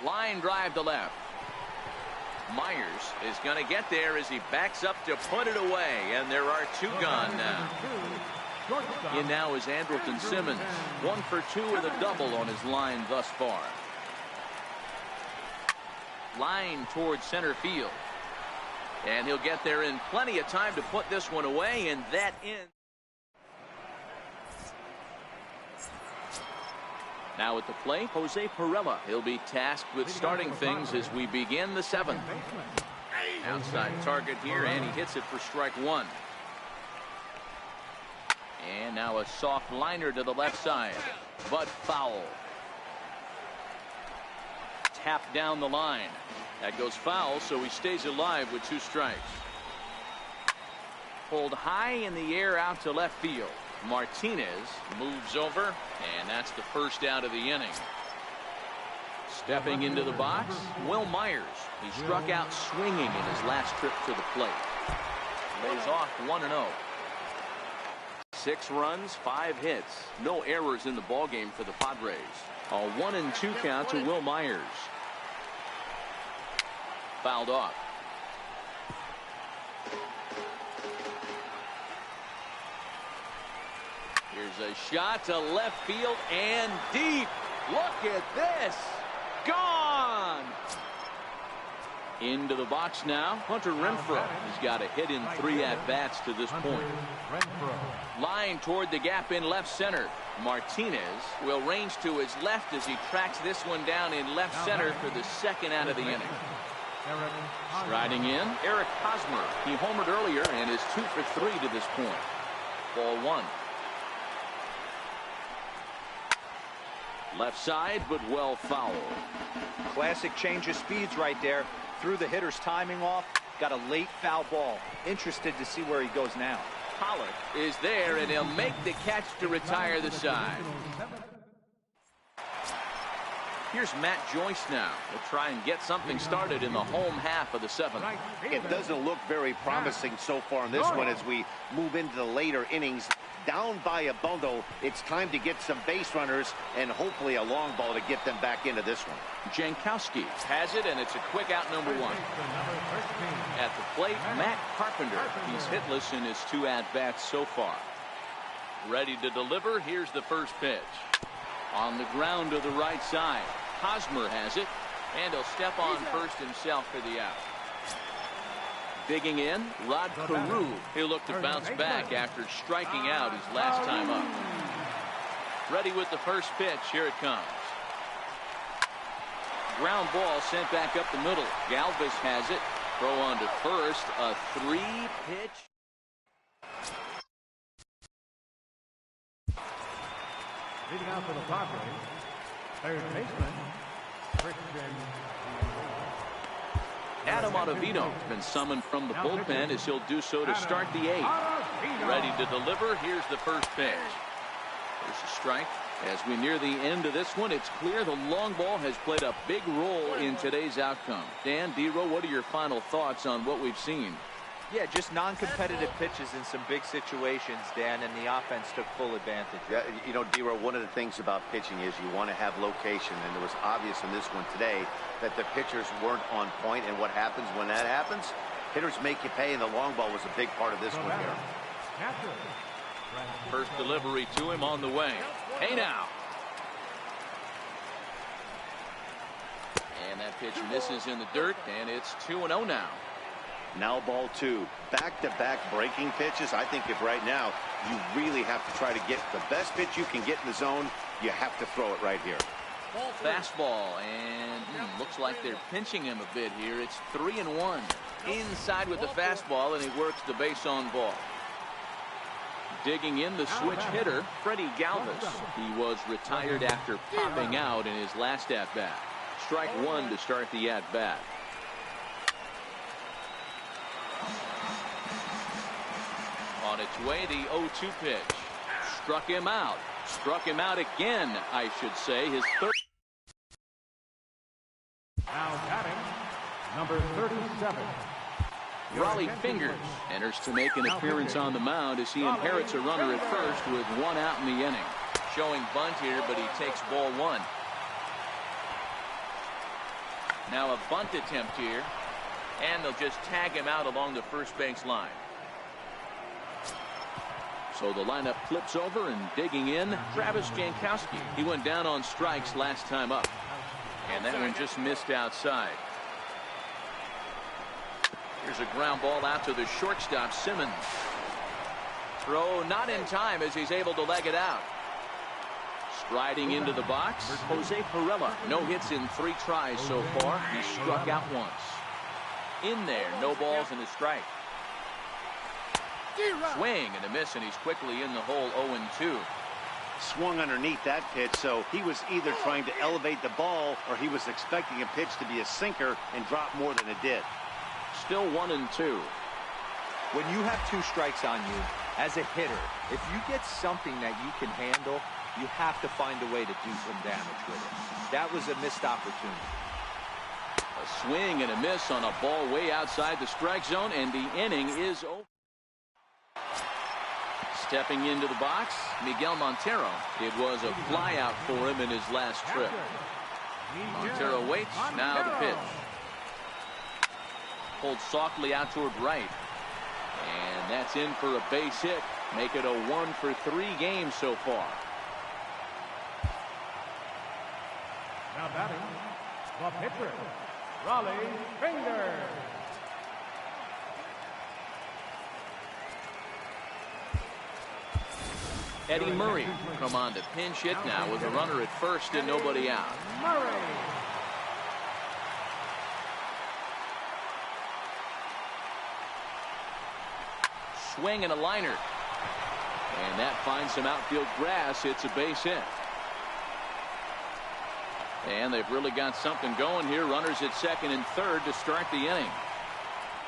Line drive to left. Myers is going to get there as he backs up to put it away. And there are 2 gone now. In now is Andrelton Simmons. 1 for 2 with a double on his line thus far. Line towards center field. And he'll get there in plenty of time to put this one away, and that ends. Now at the plate, Jose Pirela. He'll be tasked with starting things as we begin the 7th. Outside target here, and he hits it for strike one. And now a soft liner to the left side, but foul. Tap down the line. That goes foul, so he stays alive with 2 strikes. Pulled high in the air out to left field. Martinez moves over, and that's the first out of the inning. Stepping into the box, Will Myers. He struck out swinging in his last trip to the plate. Lays off 1-0. 6 runs, 5 hits. No errors in the ballgame for the Padres. A 1-2 count to Will Myers. Fouled off. Here's a shot to left field and deep. Look at this. Gone. Into the box now, Hunter Renfroe. He's got a hit in 3 at-bats to this point. Line toward the gap in left center. Martinez will range to his left as he tracks this one down in left center for the 2nd out of the inning. Striding in, Eric Hosmer. He homered earlier and is 2 for 3 to this point. Ball one. Left side, but well fouled. Classic change of speeds right there. Threw the hitter's timing off. Got a late foul ball. Interested to see where he goes now. Pollock is there, and he'll make the catch to retire the side. Here's Matt Joyce now. He'll try and get something started in the home half of the 7th. It doesn't look very promising so far in this one as we move into the later innings. Down by a bundle, it's time to get some base runners and hopefully a long ball to get them back into this one. Jankowski has it, and it's a quick out, number 1. At the plate, Matt Carpenter. He's hitless in his 2 at-bats so far. Ready to deliver. Here's the first pitch. On the ground to the right side. Hosmer has it, and he'll step on first himself for the out. Digging in, Rod Carew. He'll look to bounce back after striking out his last time up. Ready with the first pitch. Here it comes. Ground ball sent back up the middle. Galvis has it. Throw on to first. A 3-pitch. Leading out for the Padres, third baseman, Christian. Adam Ottavino has been summoned from the bullpen as he'll do so to start the 8th. Ready to deliver. Here's the first pitch. There's a strike. As we near the end of this one, it's clear the long ball has played a big role in today's outcome. Dan, D-Row, what are your final thoughts on what we've seen? Yeah, just non-competitive pitches in some big situations, Dan, and the offense took full advantage. Yeah, you know, D-Row, one of the things about pitching is you want to have location, and it was obvious in this one today that the pitchers weren't on point, and what happens when that happens? Hitters make you pay, and the long ball was a big part of this one here. First delivery to him on the way. Hey now. And that pitch misses in the dirt, and it's 2-0 now. Now ball 2. Back-to-back breaking pitches. I think if right now you really have to try to get the best pitch you can get in the zone, you have to throw it right here. Fastball, and looks like they're pinching him a bit here. It's 3-1. Inside with the fastball, and he works the base on ball. Digging in, the switch hitter, Freddie Galvis. He was retired after popping out in his last at-bat. Strike 1 to start the at-bat. On its way, the 0-2 pitch. Struck him out. Struck him out again, I should say. His third. Now batting, number 37. Raleigh Fingers enters to make an appearance on the mound as he inherits a runner at first with 1 out in the inning. Showing bunt here, but he takes ball 1. Now a bunt attempt here, and they'll just tag him out along the first base line. So the lineup flips over, and digging in, Travis Jankowski. He went down on strikes last time up, and that one just missed outside. Here's a ground ball out to the shortstop, Simmons. Throw not in time as he's able to leg it out. Striding into the box, Jose Pirela. No hits in 3 tries so far. He struck out once. In there, no balls and a strike. Swing and a miss, and he's quickly in the hole. 0-2. Swung underneath that pitch, so he was either trying to elevate the ball or he was expecting a pitch to be a sinker and drop more than it did. Still 1-2. When you have 2 strikes on you, as a hitter, if you get something that you can handle, you have to find a way to do some damage with it. That was a missed opportunity. A swing and a miss on a ball way outside the strike zone, and the inning is over. Stepping into the box, Miguel Montero. It was a fly out for him in his last trip. Montero waits. Now the pitch. Pulled softly out toward right. And that's in for a base hit. Make it a 1 for 3 games so far. Now batting, the pitcher, Raleigh Fingers. Eddie Murray come on to pinch hit now with a runner at first and nobody out. Murray. Swing and a liner. And that finds some outfield grass. It's a base hit. And they've really got something going here. Runners at second and third to start the inning.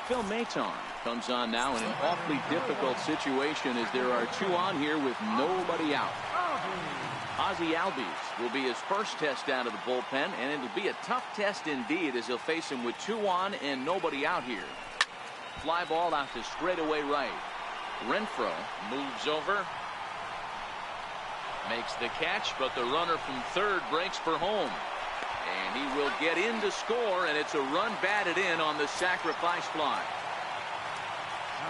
Phil Maton comes on now in an awfully difficult situation as there are 2 on here with nobody out. Ozzie Albies will be his first test out of the bullpen, and it'll be a tough test indeed as he'll face him with 2 on and nobody out here. Fly ball out to straightaway right. Renfroe moves over, makes the catch, but the runner from third breaks for home. And he will get in to score, and it's a run batted in on the sacrifice fly.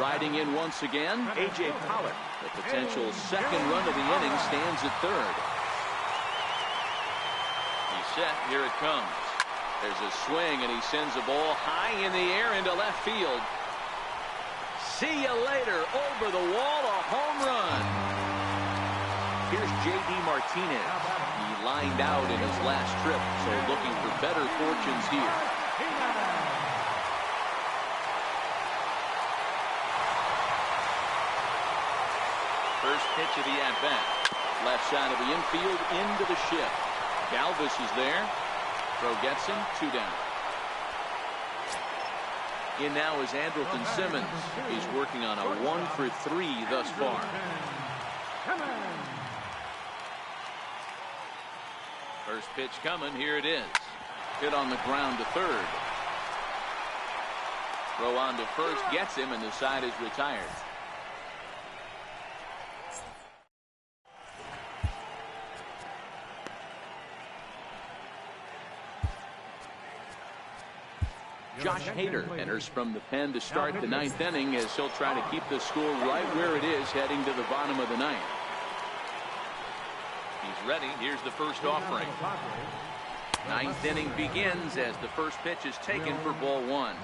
Riding in once again, A.J. Pollock. The potential second run of the inning stands at third. He's set. Here it comes. There's a swing, and he sends the ball high in the air into left field. See you later. Over the wall, a home run. Here's J.D. Martinez. He lined out in his last trip, so looking for better fortunes here. First pitch of the at-bat. Left side of the infield into the shift. Galvis is there. Throw gets him. 2 down. In now is Andrelton Simmons. He's working on a 1-for-3 thus far. First pitch coming. Here it is. Hit on the ground to third. Throw on to first. Gets him, and the side is retired. Josh Hader enters from the pen to start the 9th inning as he'll try to keep the score right where it is heading to the bottom of the 9th. He's ready. Here's the first offering. 9th inning begins as the first pitch is taken for ball 1.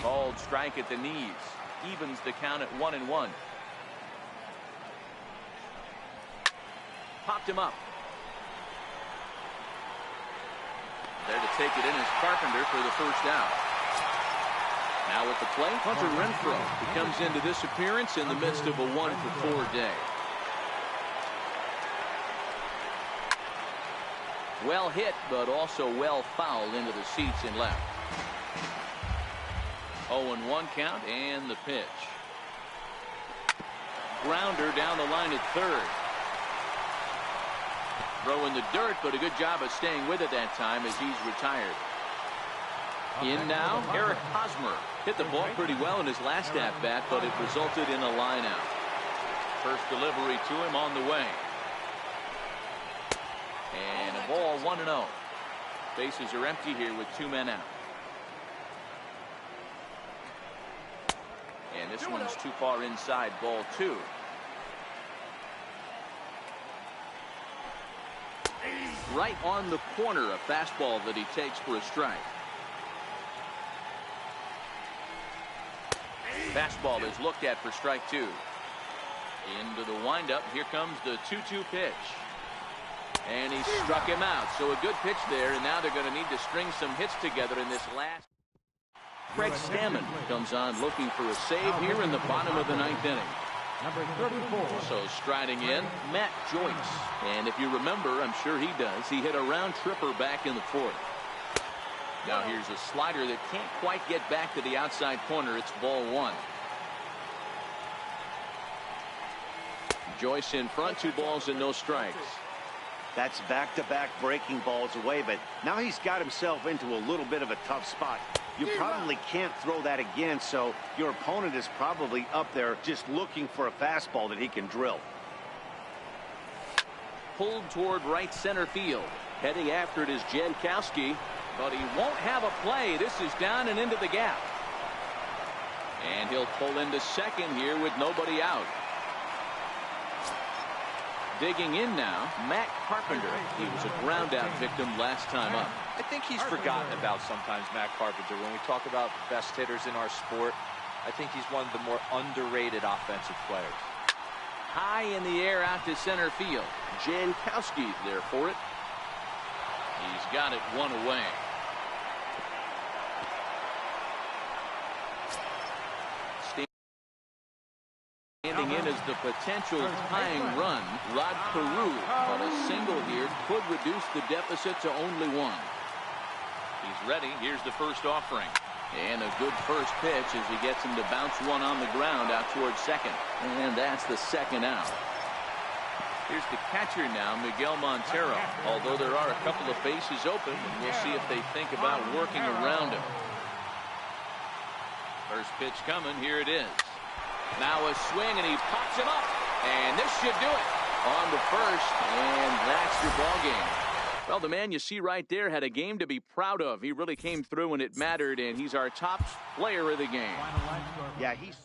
Called strike at the knees. Evens the count at 1-1. Popped him up. There to take it in is Carpenter for the first out. Now at the plate, Hunter Renfroe. He comes into this appearance in the midst of a 1-for-4 day. Well hit, but also well fouled into the seats in left. 0-1 count, and the pitch. Grounder down the line at third. Throw in the dirt, but a good job of staying with it that time as he's retired. In now, Eric Hosmer. Hit the ball pretty well in his last at-bat, but it resulted in a line-out. First delivery to him on the way. And a ball 1-0. Bases are empty here with 2 men out. And this one's too far inside, ball 2. Right on the corner, a fastball that he takes for a strike. Fastball is looked at for strike 2. Into the windup. Here comes the 2-2 pitch. And he struck him out. So a good pitch there, and now they're going to need to string some hits together in this last. Craig Stammen comes on looking for a save here in the bottom of the 9th inning. Number 34. So striding in, Matt Joyce. And if you remember, I'm sure he does, he hit a round tripper back in the 4th. Now here's a slider that can't quite get back to the outside corner. It's ball 1. Joyce in front, 2 balls and no strikes. That's back-to-back breaking balls away, but now he's got himself into a little bit of a tough spot. You probably can't throw that again, so your opponent is probably up there just looking for a fastball that he can drill. Pulled toward right center field. Heading after it is Jankowski, but he won't have a play. This is down and into the gap. And he'll pull into second here with nobody out. Digging in now, Matt Carpenter. He was a ground out victim last time up. I think he's forgotten about sometimes, Matt Carpenter. When we talk about best hitters in our sport, I think he's one of the more underrated offensive players. High in the air out to center field. Jankowski's there for it. He's got it 1 away. Standing in is the potential tying run, Rod Carew, but a single here could reduce the deficit to only 1. He's ready. Here's the first offering. And a good first pitch as he gets him to bounce one on the ground out towards second. And that's the second out. Here's the catcher now, Miguel Montero. Although there are a couple of bases open, and we'll see if they think about working around him. First pitch coming. Here it is. Now a swing, and he pops him up. And this should do it. On to first, and that's your ball game. Well, the man you see right there had a game to be proud of. He really came through when it mattered, and he's our top player of the game. Yeah, he's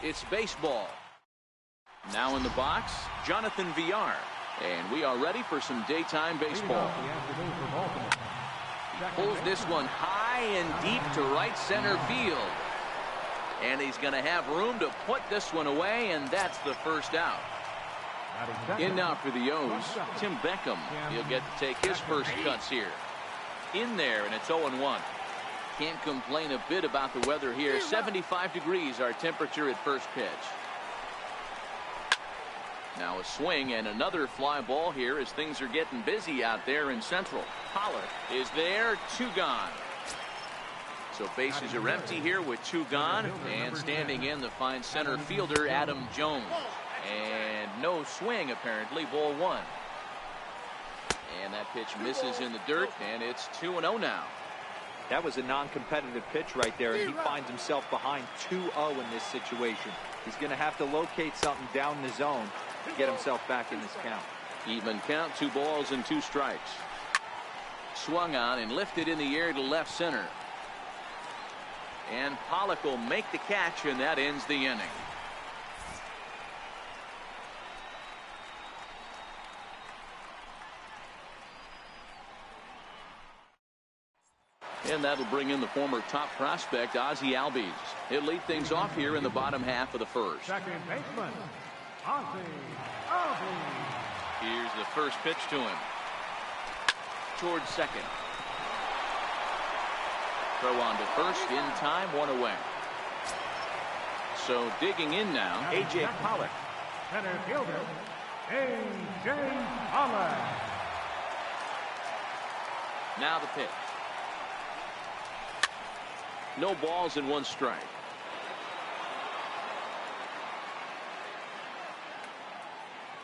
It's baseball. Now in the box, Jonathan Villar. And we are ready for some daytime baseball. He pulls this one high and deep to right center field. And he's going to have room to put this one away, and that's the first out. In now for the O's, Tim Beckham. He'll get to take his first cuts here. In there, and it's 0-1. Can't complain a bit about the weather here. 75 degrees our temperature at first pitch. Now a swing and another fly ball here as things are getting busy out there in Central. Pollock is there, 2 gone. So bases are empty here with 2 gone, and standing in the fine center fielder Adam Jones. And no swing apparently, ball 1. And that pitch misses in the dirt, and it's 2-0 now. That was a non-competitive pitch right there, and he finds himself behind 2-0 in this situation. He's going to have to locate something down the zone to get himself back in this count. Even count, 2 balls and 2 strikes. Swung on and lifted in the air to left center. And Pollock will make the catch, and that ends the inning. And that'll bring in the former top prospect, Ozzie Albies. He'll lead things off here in the bottom half of the first. Second baseman, Ozzie Albies. Here's the first pitch to him. Towards second. Throw on to first in time, 1 away. So digging in now, A.J. Pollock. Center fielder, A.J. Pollock. Now the pitch. No balls and 1 strike.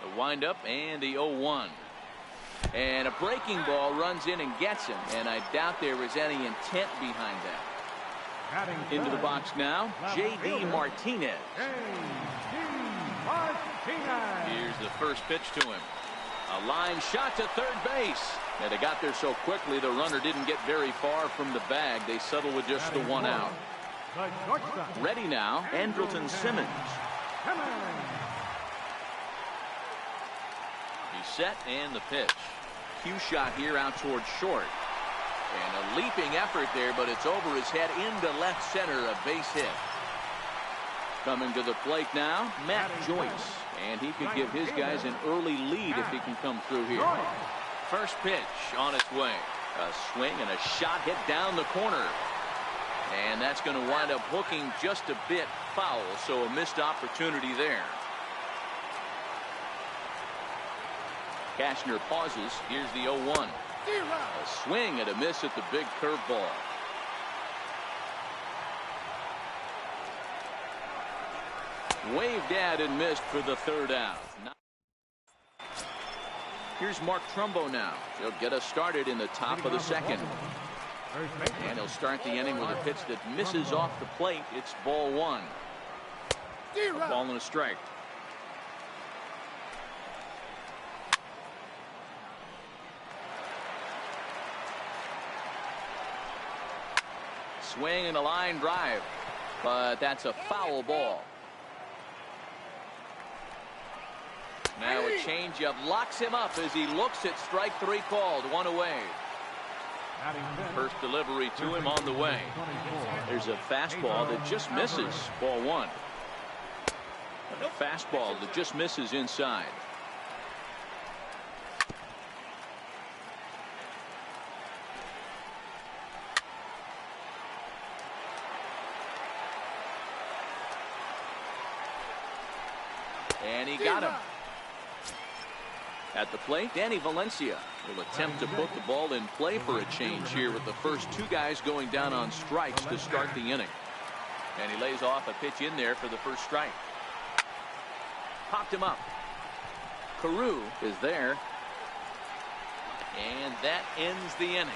The windup and the 0-1. And a breaking ball runs in and gets him. And I doubt there was any intent behind that. Into the box now, J.D. Martinez. Here's the first pitch to him. A line shot to third base. And they got there so quickly the runner didn't get very far from the bag. They settle with just the 1 out. Ready now, Andrelton Simmons. He's set and the pitch. Cue shot here out towards short. And a leaping effort there, but it's over his head into left center, a base hit. Coming to the plate now, Matt Joyce. And he could give his guys an early lead if he can come through here. First pitch on its way. A swing and a shot hit down the corner. And that's going to wind up hooking just a bit foul, so a missed opportunity there. Cashner pauses. Here's the 0-1. A swing and a miss at the big curveball. Waved at and missed for the 3rd out. Here's Mark Trumbo now. He'll get us started in the top of the 2nd. And he'll start the inning with a pitch that misses off the plate. It's ball 1. A ball and a strike. Swing and a line drive. But that's a foul ball. Now a changeup locks him up as he looks at strike 3 called. 1 away. First delivery to him on the way. There's a fastball that just misses. Ball 1. A fastball that just misses inside. And he got him. At the plate, Danny Valencia will attempt to put the ball in play for a change here with the first 2 guys going down on strikes to start the inning. And he lays off a pitch in there for the first strike. Popped him up. Carew is there. And that ends the inning.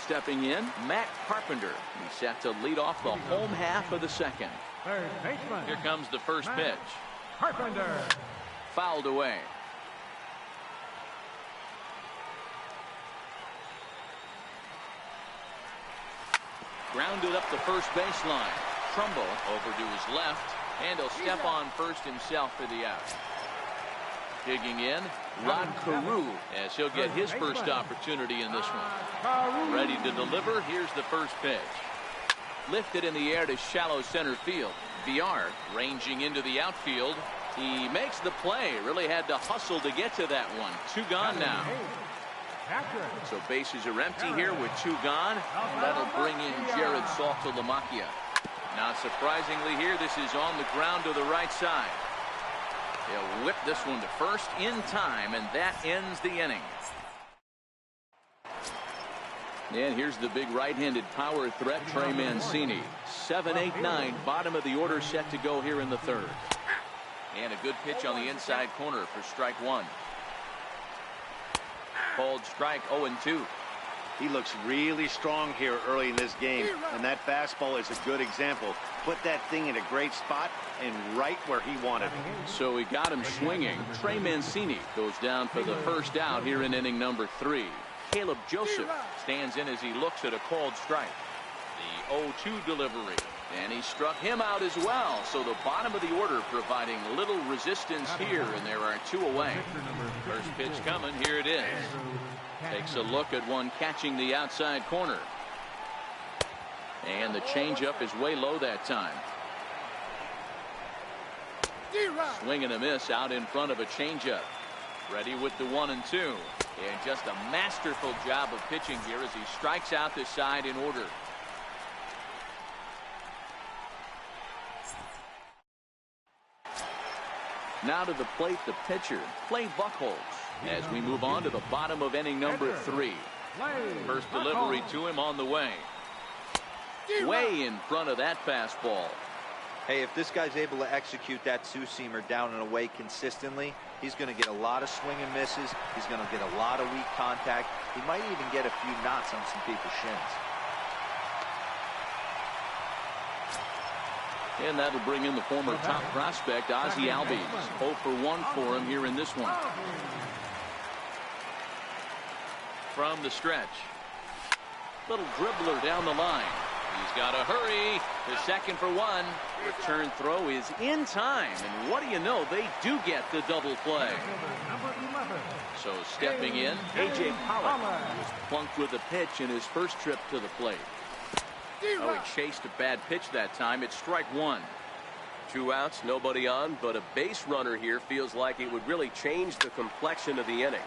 Stepping in, Matt Carpenter. He's set to lead off the home half of the 2nd. Here comes the first pitch. Carpenter. Fouled away. Grounded up the first baseline. Trumbo over to his left, and he'll step on first himself for the out. Digging in, Rod Carew, as he'll get his first opportunity in this one. Ready to deliver. Here's the first pitch. Lifted in the air to shallow center field. Villar ranging into the outfield. He makes the play. Really had to hustle to get to that one. 2 gone now. So bases are empty here with 2 gone. That'll bring in Jared Saltalamacchia. Not surprisingly here, this is on the ground to the right side. He'll whip this one to first in time, and that ends the inning. And here's the big right-handed power threat, Trey Mancini. 7, 8, 9, bottom of the order set to go here in the third. And a good pitch on the inside corner for strike 1. Called strike 0-2. He looks really strong here early in this game, and that fastball is a good example. Put that thing in a great spot and right where he wanted it. So he got him swinging. Trey Mancini goes down for the first out here in inning number 3. Caleb Joseph stands in as he looks at a called strike. The 0-2 delivery, and he struck him out as well. So the bottom of the order providing little resistance here, and there are 2 away. First pitch coming. Here it is. Takes a look at one catching the outside corner. And the changeup is way low that time. Swing and a miss out in front of a changeup. Ready with the 1 and 2. And just a masterful job of pitching here as he strikes out the side in order. Now to the plate, the pitcher, Clay Buchholz, as we move on to the bottom of inning number 3. First delivery to him on the way. Way in front of that fastball. Hey, if this guy's able to execute that 2-seamer down and away consistently, he's going to get a lot of swing and misses. He's going to get a lot of weak contact. He might even get a few knots on some people's shins. And that'll bring in the former top prospect, Ozzie Albies. 0 for 1 for him here in this one. From the stretch. Little dribbler down the line. He's got to hurry. The second for 1. Return throw is in time. And what do you know? They do get the double play. So stepping in, A.J. Pollock was plunked with a pitch in his first trip to the plate. Oh, he chased a bad pitch that time. It's strike 1. 2 outs, nobody on, but a base runner here feels like it would really change the complexion of the inning.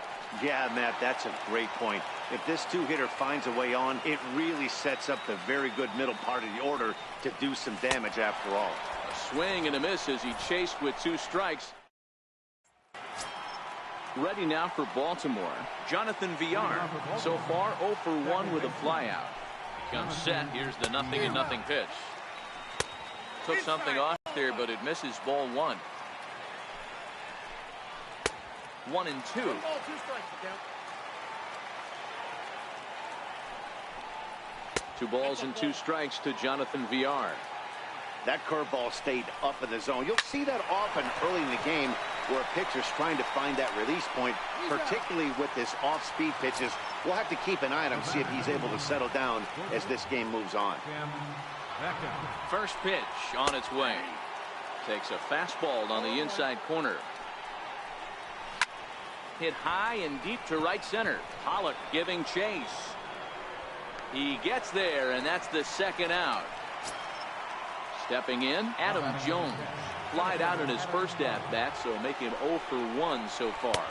Yeah, Matt, that's a great point. If this 2-hitter finds a way on, it really sets up the very good middle part of the order to do some damage after all. A swing and a miss as he chased with 2 strikes. Ready now for Baltimore, Jonathan Villar. So far 0 for 1 with a flyout. Comes set. Here's the 0-0 pitch. Took something off there, but it misses. Ball 1. 1 and 2. 2 balls and 2 strikes to Jonathan Villar. That curveball stayed up in the zone. You'll see that often early in the game where a pitcher's trying to find that release point, particularly with this off-speed pitches. We'll have to keep an eye on him, see if he's able to settle down as this game moves on. First pitch on its way. Takes a fastball on the inside corner. Hit high and deep to right center. Pollock giving chase. He gets there, and that's the second out. Stepping in, Adam Jones. Flied out in his first at-bat, so make him 0 for 1 so far.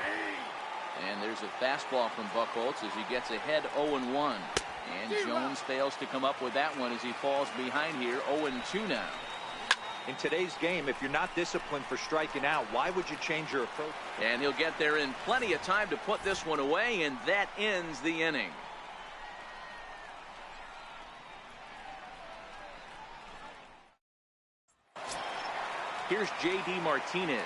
And there's a fastball from Buchholz as he gets ahead 0-1. And Jones fails to come up with that one as he falls behind here 0-2 now. In today's game, if you're not disciplined for striking out, why would you change your approach? And he'll get there in plenty of time to put this one away, and that ends the inning. Here's J.D. Martinez.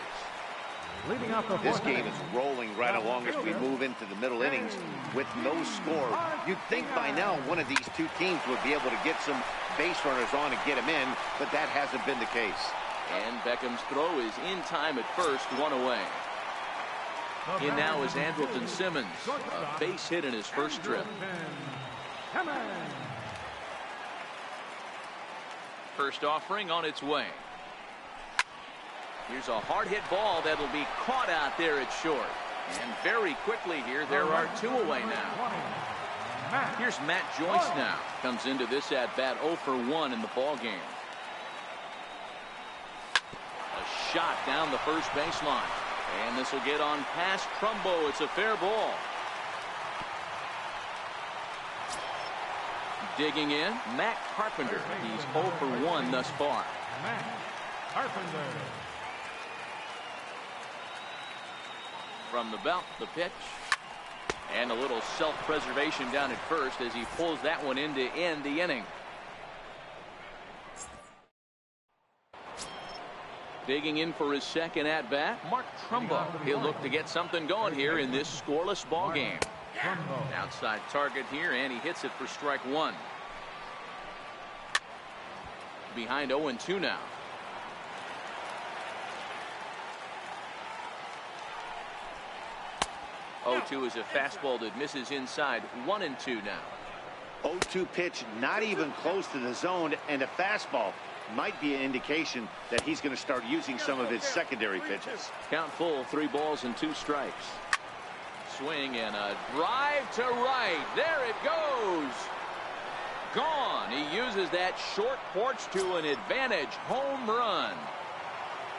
This game is rolling right along as we move into the middle innings with no score. You'd think by now one of these 2 teams would be able to get some base runners on and get them in, but that hasn't been the case. And Beckham's throw is in time at first, 1 away. In now is Andrelton Simmons, a base hit in his first trip. First offering on its way. Here's a hard-hit ball that'll be caught out there at short. And very quickly here, there are 2 away now. Here's Matt Joyce now. Comes into this at-bat 0 for 1 in the ball game. A shot down the first baseline. And this will get on past Trumbo. It's a fair ball. Digging in, Matt Carpenter. He's 0 for 1 thus far. Matt Carpenter. From the belt, the pitch. And a little self-preservation down at first as he pulls that one in to end the inning. Digging in for his second at-bat, Mark Trumbo. He'll look to get something going here in this scoreless ball game. Outside target here, and he hits it for strike 1. Behind 0-2 now. 0-2 is a fastball that misses inside. 1-2 now. 0-2 pitch, not even close to the zone, and a fastball might be an indication that he's going to start using some of his secondary pitches. Count full, 3 balls and 2 strikes. Swing and a drive to right. There it goes. Gone. He uses that short porch to an advantage home run.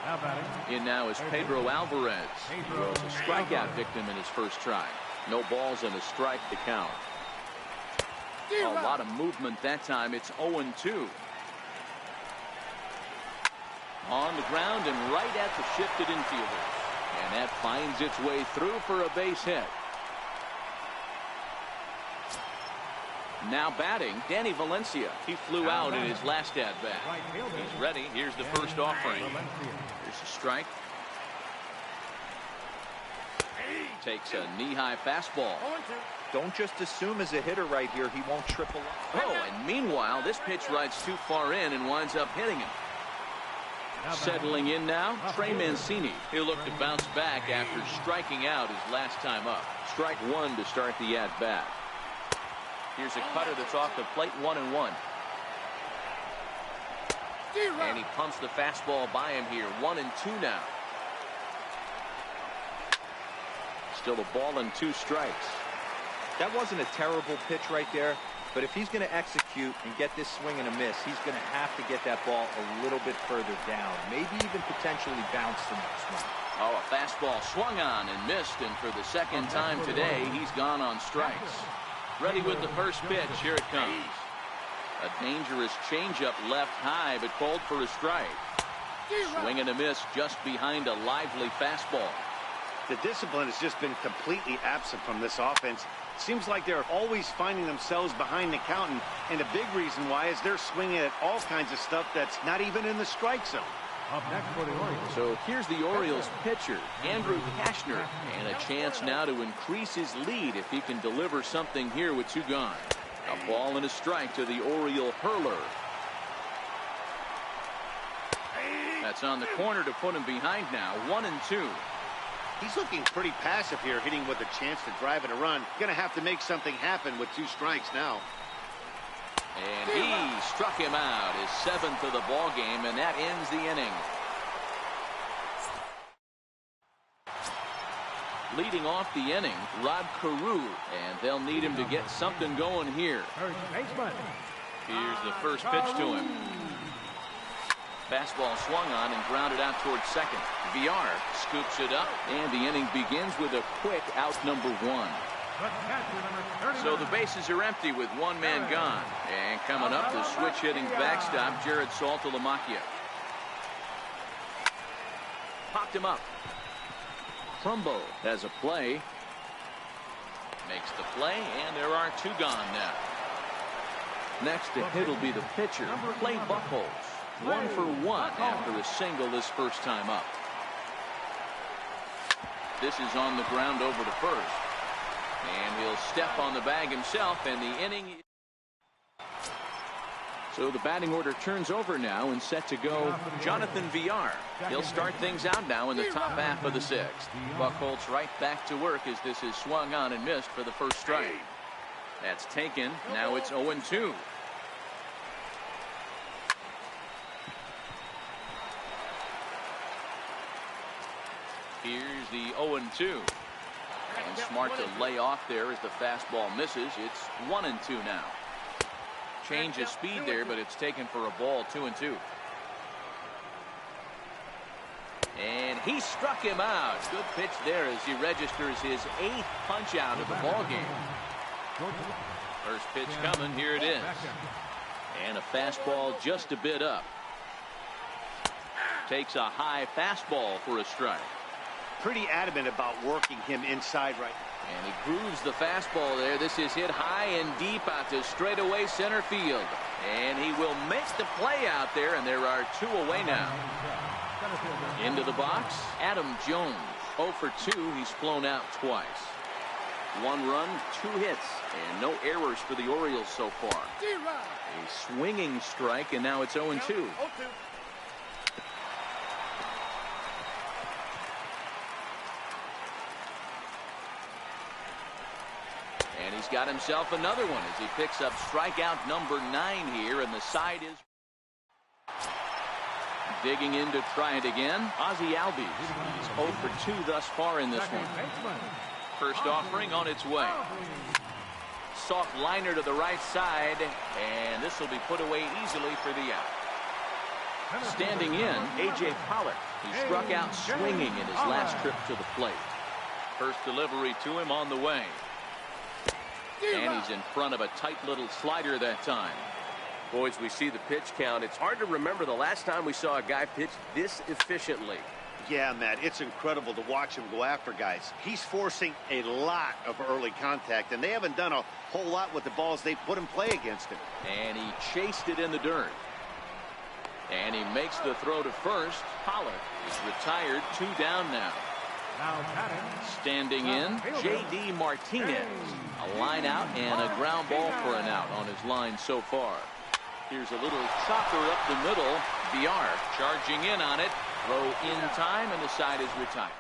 Now batting. In now is Pedro Alvarez. He was a strikeout victim in his first try. No balls and a strike to count. A lot of movement that time. It's 0-2. On the ground and right at the shifted infielders. And that finds its way through for a base hit. Now batting, Danny Valencia. He flew out in his last at-bat. He's ready. Here's the first offering. Here's a strike. Takes a knee-high fastball. Don't just assume as a hitter right here he won't triple up. Oh, and meanwhile, this pitch rides too far in and winds up hitting him. Settling in now, Trey Mancini. He'll look to bounce back after striking out his last time up. Strike 1 to start the at-bat. Here's a cutter that's off the plate, 1-1. And he pumps the fastball by him here, 1-2 now. Still a ball and 2 strikes. That wasn't a terrible pitch right there, but if he's going to execute and get this swing and a miss, he's going to have to get that ball a little bit further down, maybe even potentially bounce the next one. Oh, a fastball swung on and missed, and for the second time today, he's gone on strikes. Ready with the first pitch. Here it comes. A dangerous changeup left high, but called for a strike. Swing and a miss just behind a lively fastball. The discipline has just been completely absent from this offense. Seems like they're always finding themselves behind the count, and a big reason why is they're swinging at all kinds of stuff that's not even in the strike zone. Up next for the Orioles. So here's the Orioles pitcher, Andrew Kashner, and a chance now to increase his lead if he can deliver something here with 2 gone. A ball and a strike to the Oriole hurler. That's on the corner to put him behind now, 1-2. He's looking pretty passive here, hitting with a chance to drive in a run. Gonna have to make something happen with 2 strikes now. And he struck him out, his 7th of the ball game, and that ends the inning. Leading off the inning, Rod Carew, and they'll need him to get something going here. First baseman. Here's the first pitch to him. Fastball swung on and grounded out towards second. Villar scoops it up, and the inning begins with a quick out number 1. So the bases are empty with 1 man gone. And coming up, the switch-hitting backstop, Jared Saltalamacchia. Popped him up. Trumbo has a play. Makes the play, and there are 2 gone now. Next to hit will be the pitcher, Clay Buchholz. 1 for 1 after a single this first time up. This is on the ground over to first. And he'll step on the bag himself, and the inning. So the batting order turns over now and set to go Jonathan Villar. He'll start things out now in the top half of the 6th. Buchholz right back to work as this is swung on and missed for the first strike. That's taken. Now it's 0-2. Here's the 0-2. And smart to lay off there as the fastball misses. It's 1-2 now. Change of speed there, but it's taken for a ball. 2-2. And he struck him out. Good pitch there as he registers his 8th punch out of the ball game. First pitch coming. Here it is. And a fastball just a bit up. Takes a high fastball for a strike. Pretty adamant about working him inside right now. And he grooves the fastball there. This is hit high and deep out to straightaway center field. And he will make the play out there, and there are 2 away now. Into the box, Adam Jones. 0 for 2. He's flown out twice. 1 run, 2 hits, and no errors for the Orioles so far. A swinging strike, and now it's 0-2. And he's got himself another one as he picks up strikeout number 9 here, and the side is digging in to try it again. Ozzie Albies. He's 0 for 2 thus far in this one. First offering on its way. Soft liner to the right side, and this will be put away easily for the out. Standing in, A.J. Pollock. He struck out swinging in his last trip to the plate. First delivery to him on the way. And he's in front of a tight little slider that time. Boys, we see the pitch count. It's hard to remember the last time we saw a guy pitch this efficiently. Yeah, Matt, it's incredible to watch him go after guys. He's forcing a lot of early contact, and they haven't done a whole lot with the balls they put in play against him. And he chased it in the dirt. And he makes the throw to first. Pollock is retired. 2 down now. Standing in, J.D. Martinez. A line out and a ground ball for an out on his line so far. Here's a little chopper up the middle. VR charging in on it. Throw in time, and the side is retired.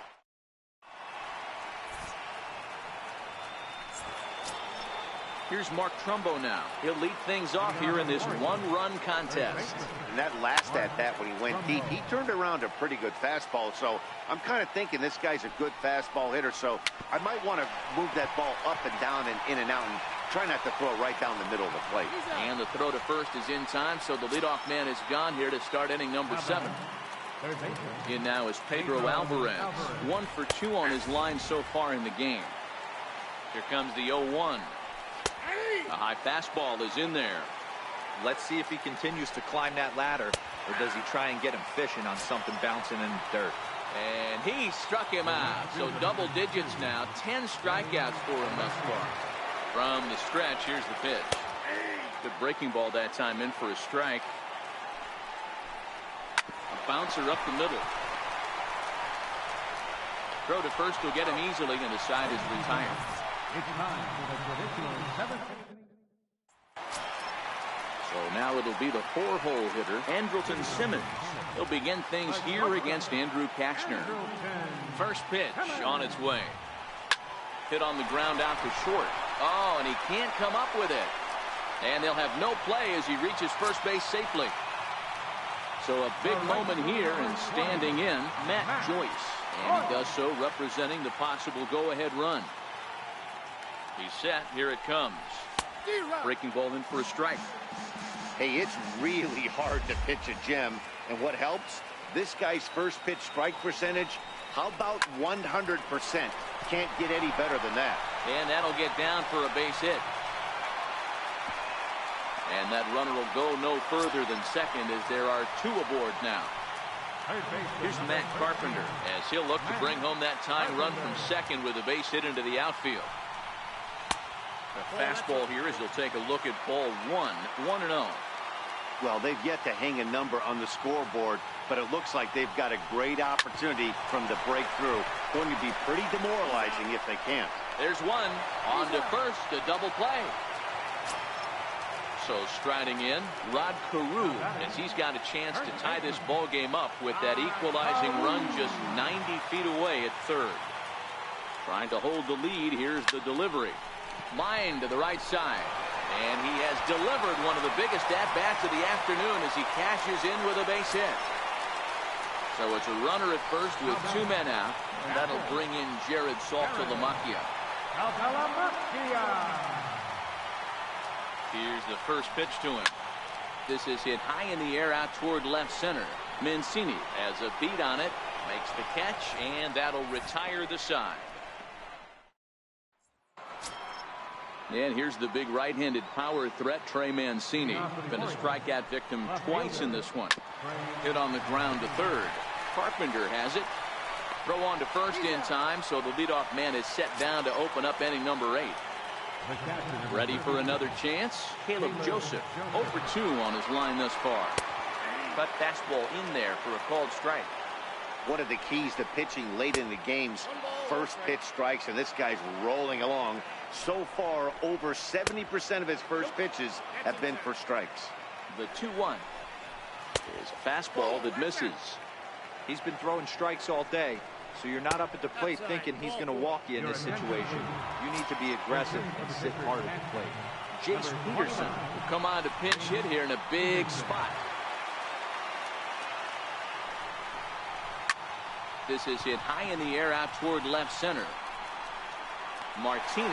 Here's Mark Trumbo now. He'll lead things off here in this 1-run contest. And that last at-bat when he went deep, he turned around a pretty good fastball. So I'm kind of thinking this guy's a good fastball hitter. So I might want to move that ball up and down and in and out and try not to throw it right down the middle of the plate. And the throw to first is in time, so the leadoff man is gone here to start inning number 7. In now is Pedro Alvarez. 1 for 2 on his line so far in the game. Here comes the 0-1. A high fastball is in there. Let's see if he continues to climb that ladder, or does he try and get him fishing on something bouncing in the dirt. And he struck him out. So double digits now. 10 strikeouts for him thus far. From the stretch, here's the pitch. Good breaking ball that time, in for a strike. A bouncer up the middle. Throw to first will get him easily, and the side is retired. It's time for the traditional 7th. So now it'll be the 4-hole hitter, Andrelton Simmons. He'll begin things here against Andrew Kachner. First pitch on its way. Hit on the ground out to short. Oh, and he can't come up with it. And they'll have no play as he reaches first base safely. So a big moment here, and standing in, Matt Joyce. And he does so representing the possible go-ahead run. He's set. Here it comes. Breaking ball in for a strike. Hey, it's really hard to pitch a gem. And what helps? This guy's first pitch strike percentage, how about 100%? Can't get any better than that. And that'll get down for a base hit. And that runner will go no further than second as there are 2 aboard now. Here's Matt Carpenter as he'll look to bring home that tying run from second with a base hit into the outfield. The fastball here as he'll take a look at ball 1-0. Well, they've yet to hang a number on the scoreboard, but it looks like they've got a great opportunity from the breakthrough. Going to be pretty demoralizing if they can't. There's one on to first, a double play. So striding in, Rod Carew, as he's got a chance to tie this ball game up with that equalizing run just 90 feet away at third. Trying to hold the lead. Here's the delivery. Line to the right side. And he has delivered one of the biggest at-bats of the afternoon as he cashes in with a base hit. So it's a runner at first with 2 men out, And that'll bring in Jared Saltalamacchia. Here's the first pitch to him. This is hit high in the air out toward left center. Mancini has a beat on it, makes the catch, and that'll retire the side. And here's the big right-handed power threat, Trey Mancini. Been a strikeout victim twice in this one. Hit on the ground to third. Carpenter has it. Throw on to first in time, so the leadoff man is set down to open up inning number 8. Ready for another chance? Caleb Joseph, 0 for 2 on his line thus far. Cut fastball in there for a called strike. One of the keys to pitching late in the games, first pitch strikes, and this guy's rolling along. So far, over 70% of his first pitches have been for strikes. The 2-1 is a fastball that misses. He's been throwing strikes all day, so you're not up at the plate thinking he's going to walk you in this situation. You need to be aggressive and sit hard at the plate. Jace Peterson will come on to pinch hit here in a big spot. This is hit high in the air out toward left center. Martinez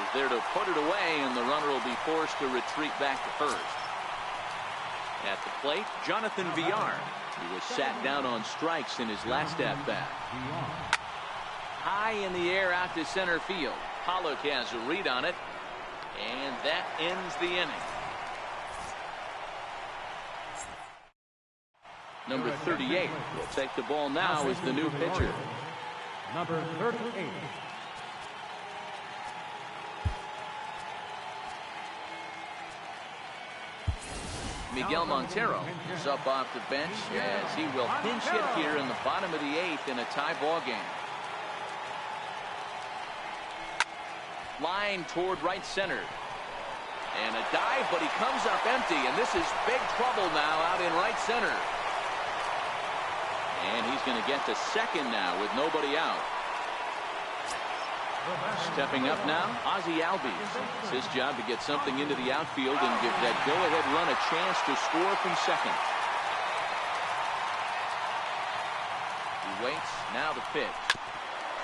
is there to put it away, and the runner will be forced to retreat back to first. At the plate, Jonathan Villar. He was sat down on strikes in his last at-bat. High in the air out to center field. Pollock has a read on it, and that ends the inning. Number 38 will take the ball now as the new pitcher. Number 38. Miguel Montero is up off the bench as he will pinch hit here in the bottom of the 8th in a tie ball game. Line toward right center. And a dive, but he comes up empty, and this is big trouble now out in right center. And he's going to get to second now with nobody out. Stepping up now, Ozzie Albies. It's his job to get something into the outfield and give that go-ahead run a chance to score from second. He waits, now the pitch.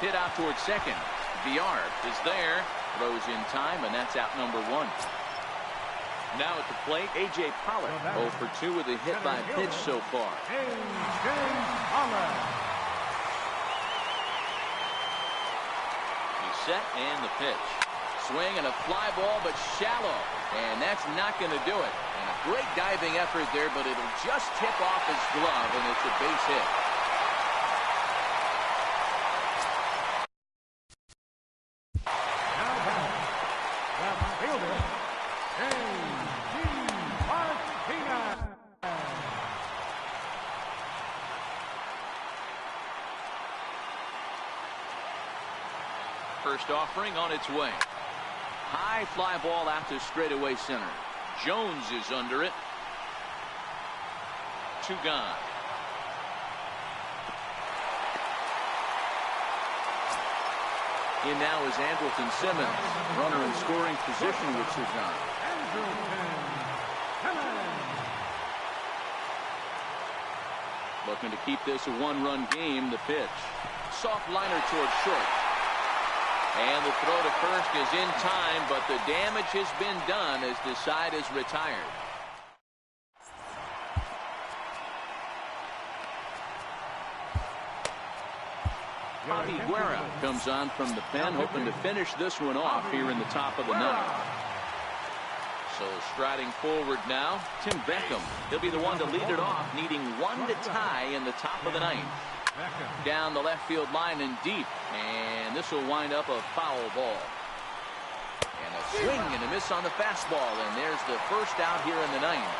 Hit out towards second. Villar is there, throws in time, and that's out number 1. Now at the plate, A.J. Pollock, 0 for 2 with a hit by pitch so far. A.J. Pollock. Set and the pitch. Swing and a fly ball, but shallow. And that's not going to do it. And a great diving effort there, but it'll just tip off his glove, and it's a base hit. Now the fielder, A.J. Martinez. First offering on its way. High fly ball out to straightaway center. Jones is under it. 2 gone. In now is Andrelton Simmons. Runner in scoring position with Cezanne. Looking to keep this a 1-run game. The pitch. Soft liner towards short. And the throw to first is in time, but the damage has been done as the side is retired. Javi Guerra comes on from the pen, hoping to finish this one off here in the top of the 9th. So striding forward now, Tim Beckham. He'll be the one to lead it off, needing 1 to tie in the top of the 9th. Down the left field line and deep, and this will wind up a foul ball. And a swing and a miss on the fastball, and there's the first out here in the 9th.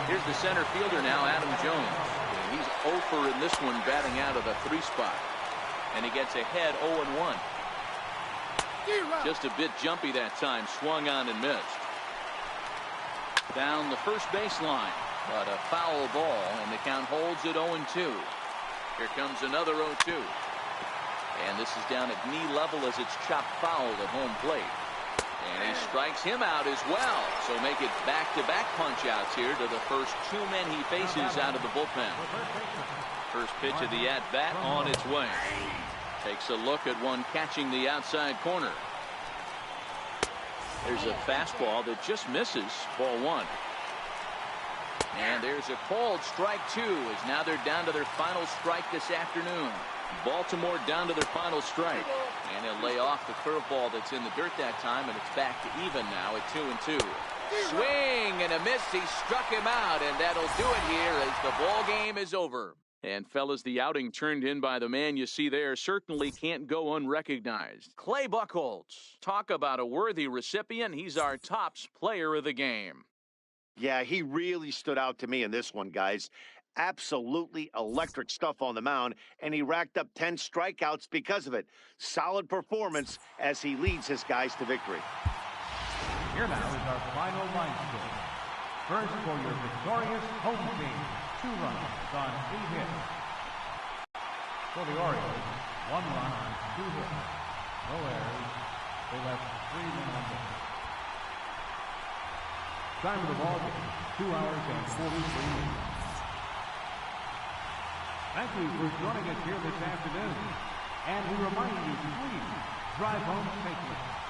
Here's the center fielder now, Adam Jones. He's 0 for in this one, batting out of the 3 spot, and he gets ahead 0-1. Just a bit jumpy that time, swung on and missed. Down the first baseline, but a foul ball, and the count holds at 0-2. Here comes another 0-2. And this is down at knee level as it's chopped foul at home plate. And he strikes him out as well. So make it back-to-back punch outs here to the first 2 men he faces out of the bullpen. First pitch of the at-bat on its way. Takes a look at one catching the outside corner. There's a fastball that just misses. Ball one. And there's a called strike two, as now they're down to their final strike this afternoon. Baltimore down to their final strike. And they'll lay off the curveball that's in the dirt that time, and it's back to even now at 2-2. Swing and a miss. He struck him out, and that'll do it here as the ball game is over. And fellas, the outing turned in by the man you see there certainly can't go unrecognized. Clay Buchholz. Talk about a worthy recipient. He's our tops player of the game. Yeah, he really stood out to me in this one, guys. Absolutely electric stuff on the mound, and he racked up 10 strikeouts because of it. Solid performance as he leads his guys to victory. Here now is our final line score. First, for your victorious home team, 2 runs on 8 hits. For the Orioles, 1 run on 2 hits. No errors. They left 3 men on base. Time of the ball game, 2 hours and 43 minutes. Thank you for joining us here this afternoon. And we remind you to please drive home safely.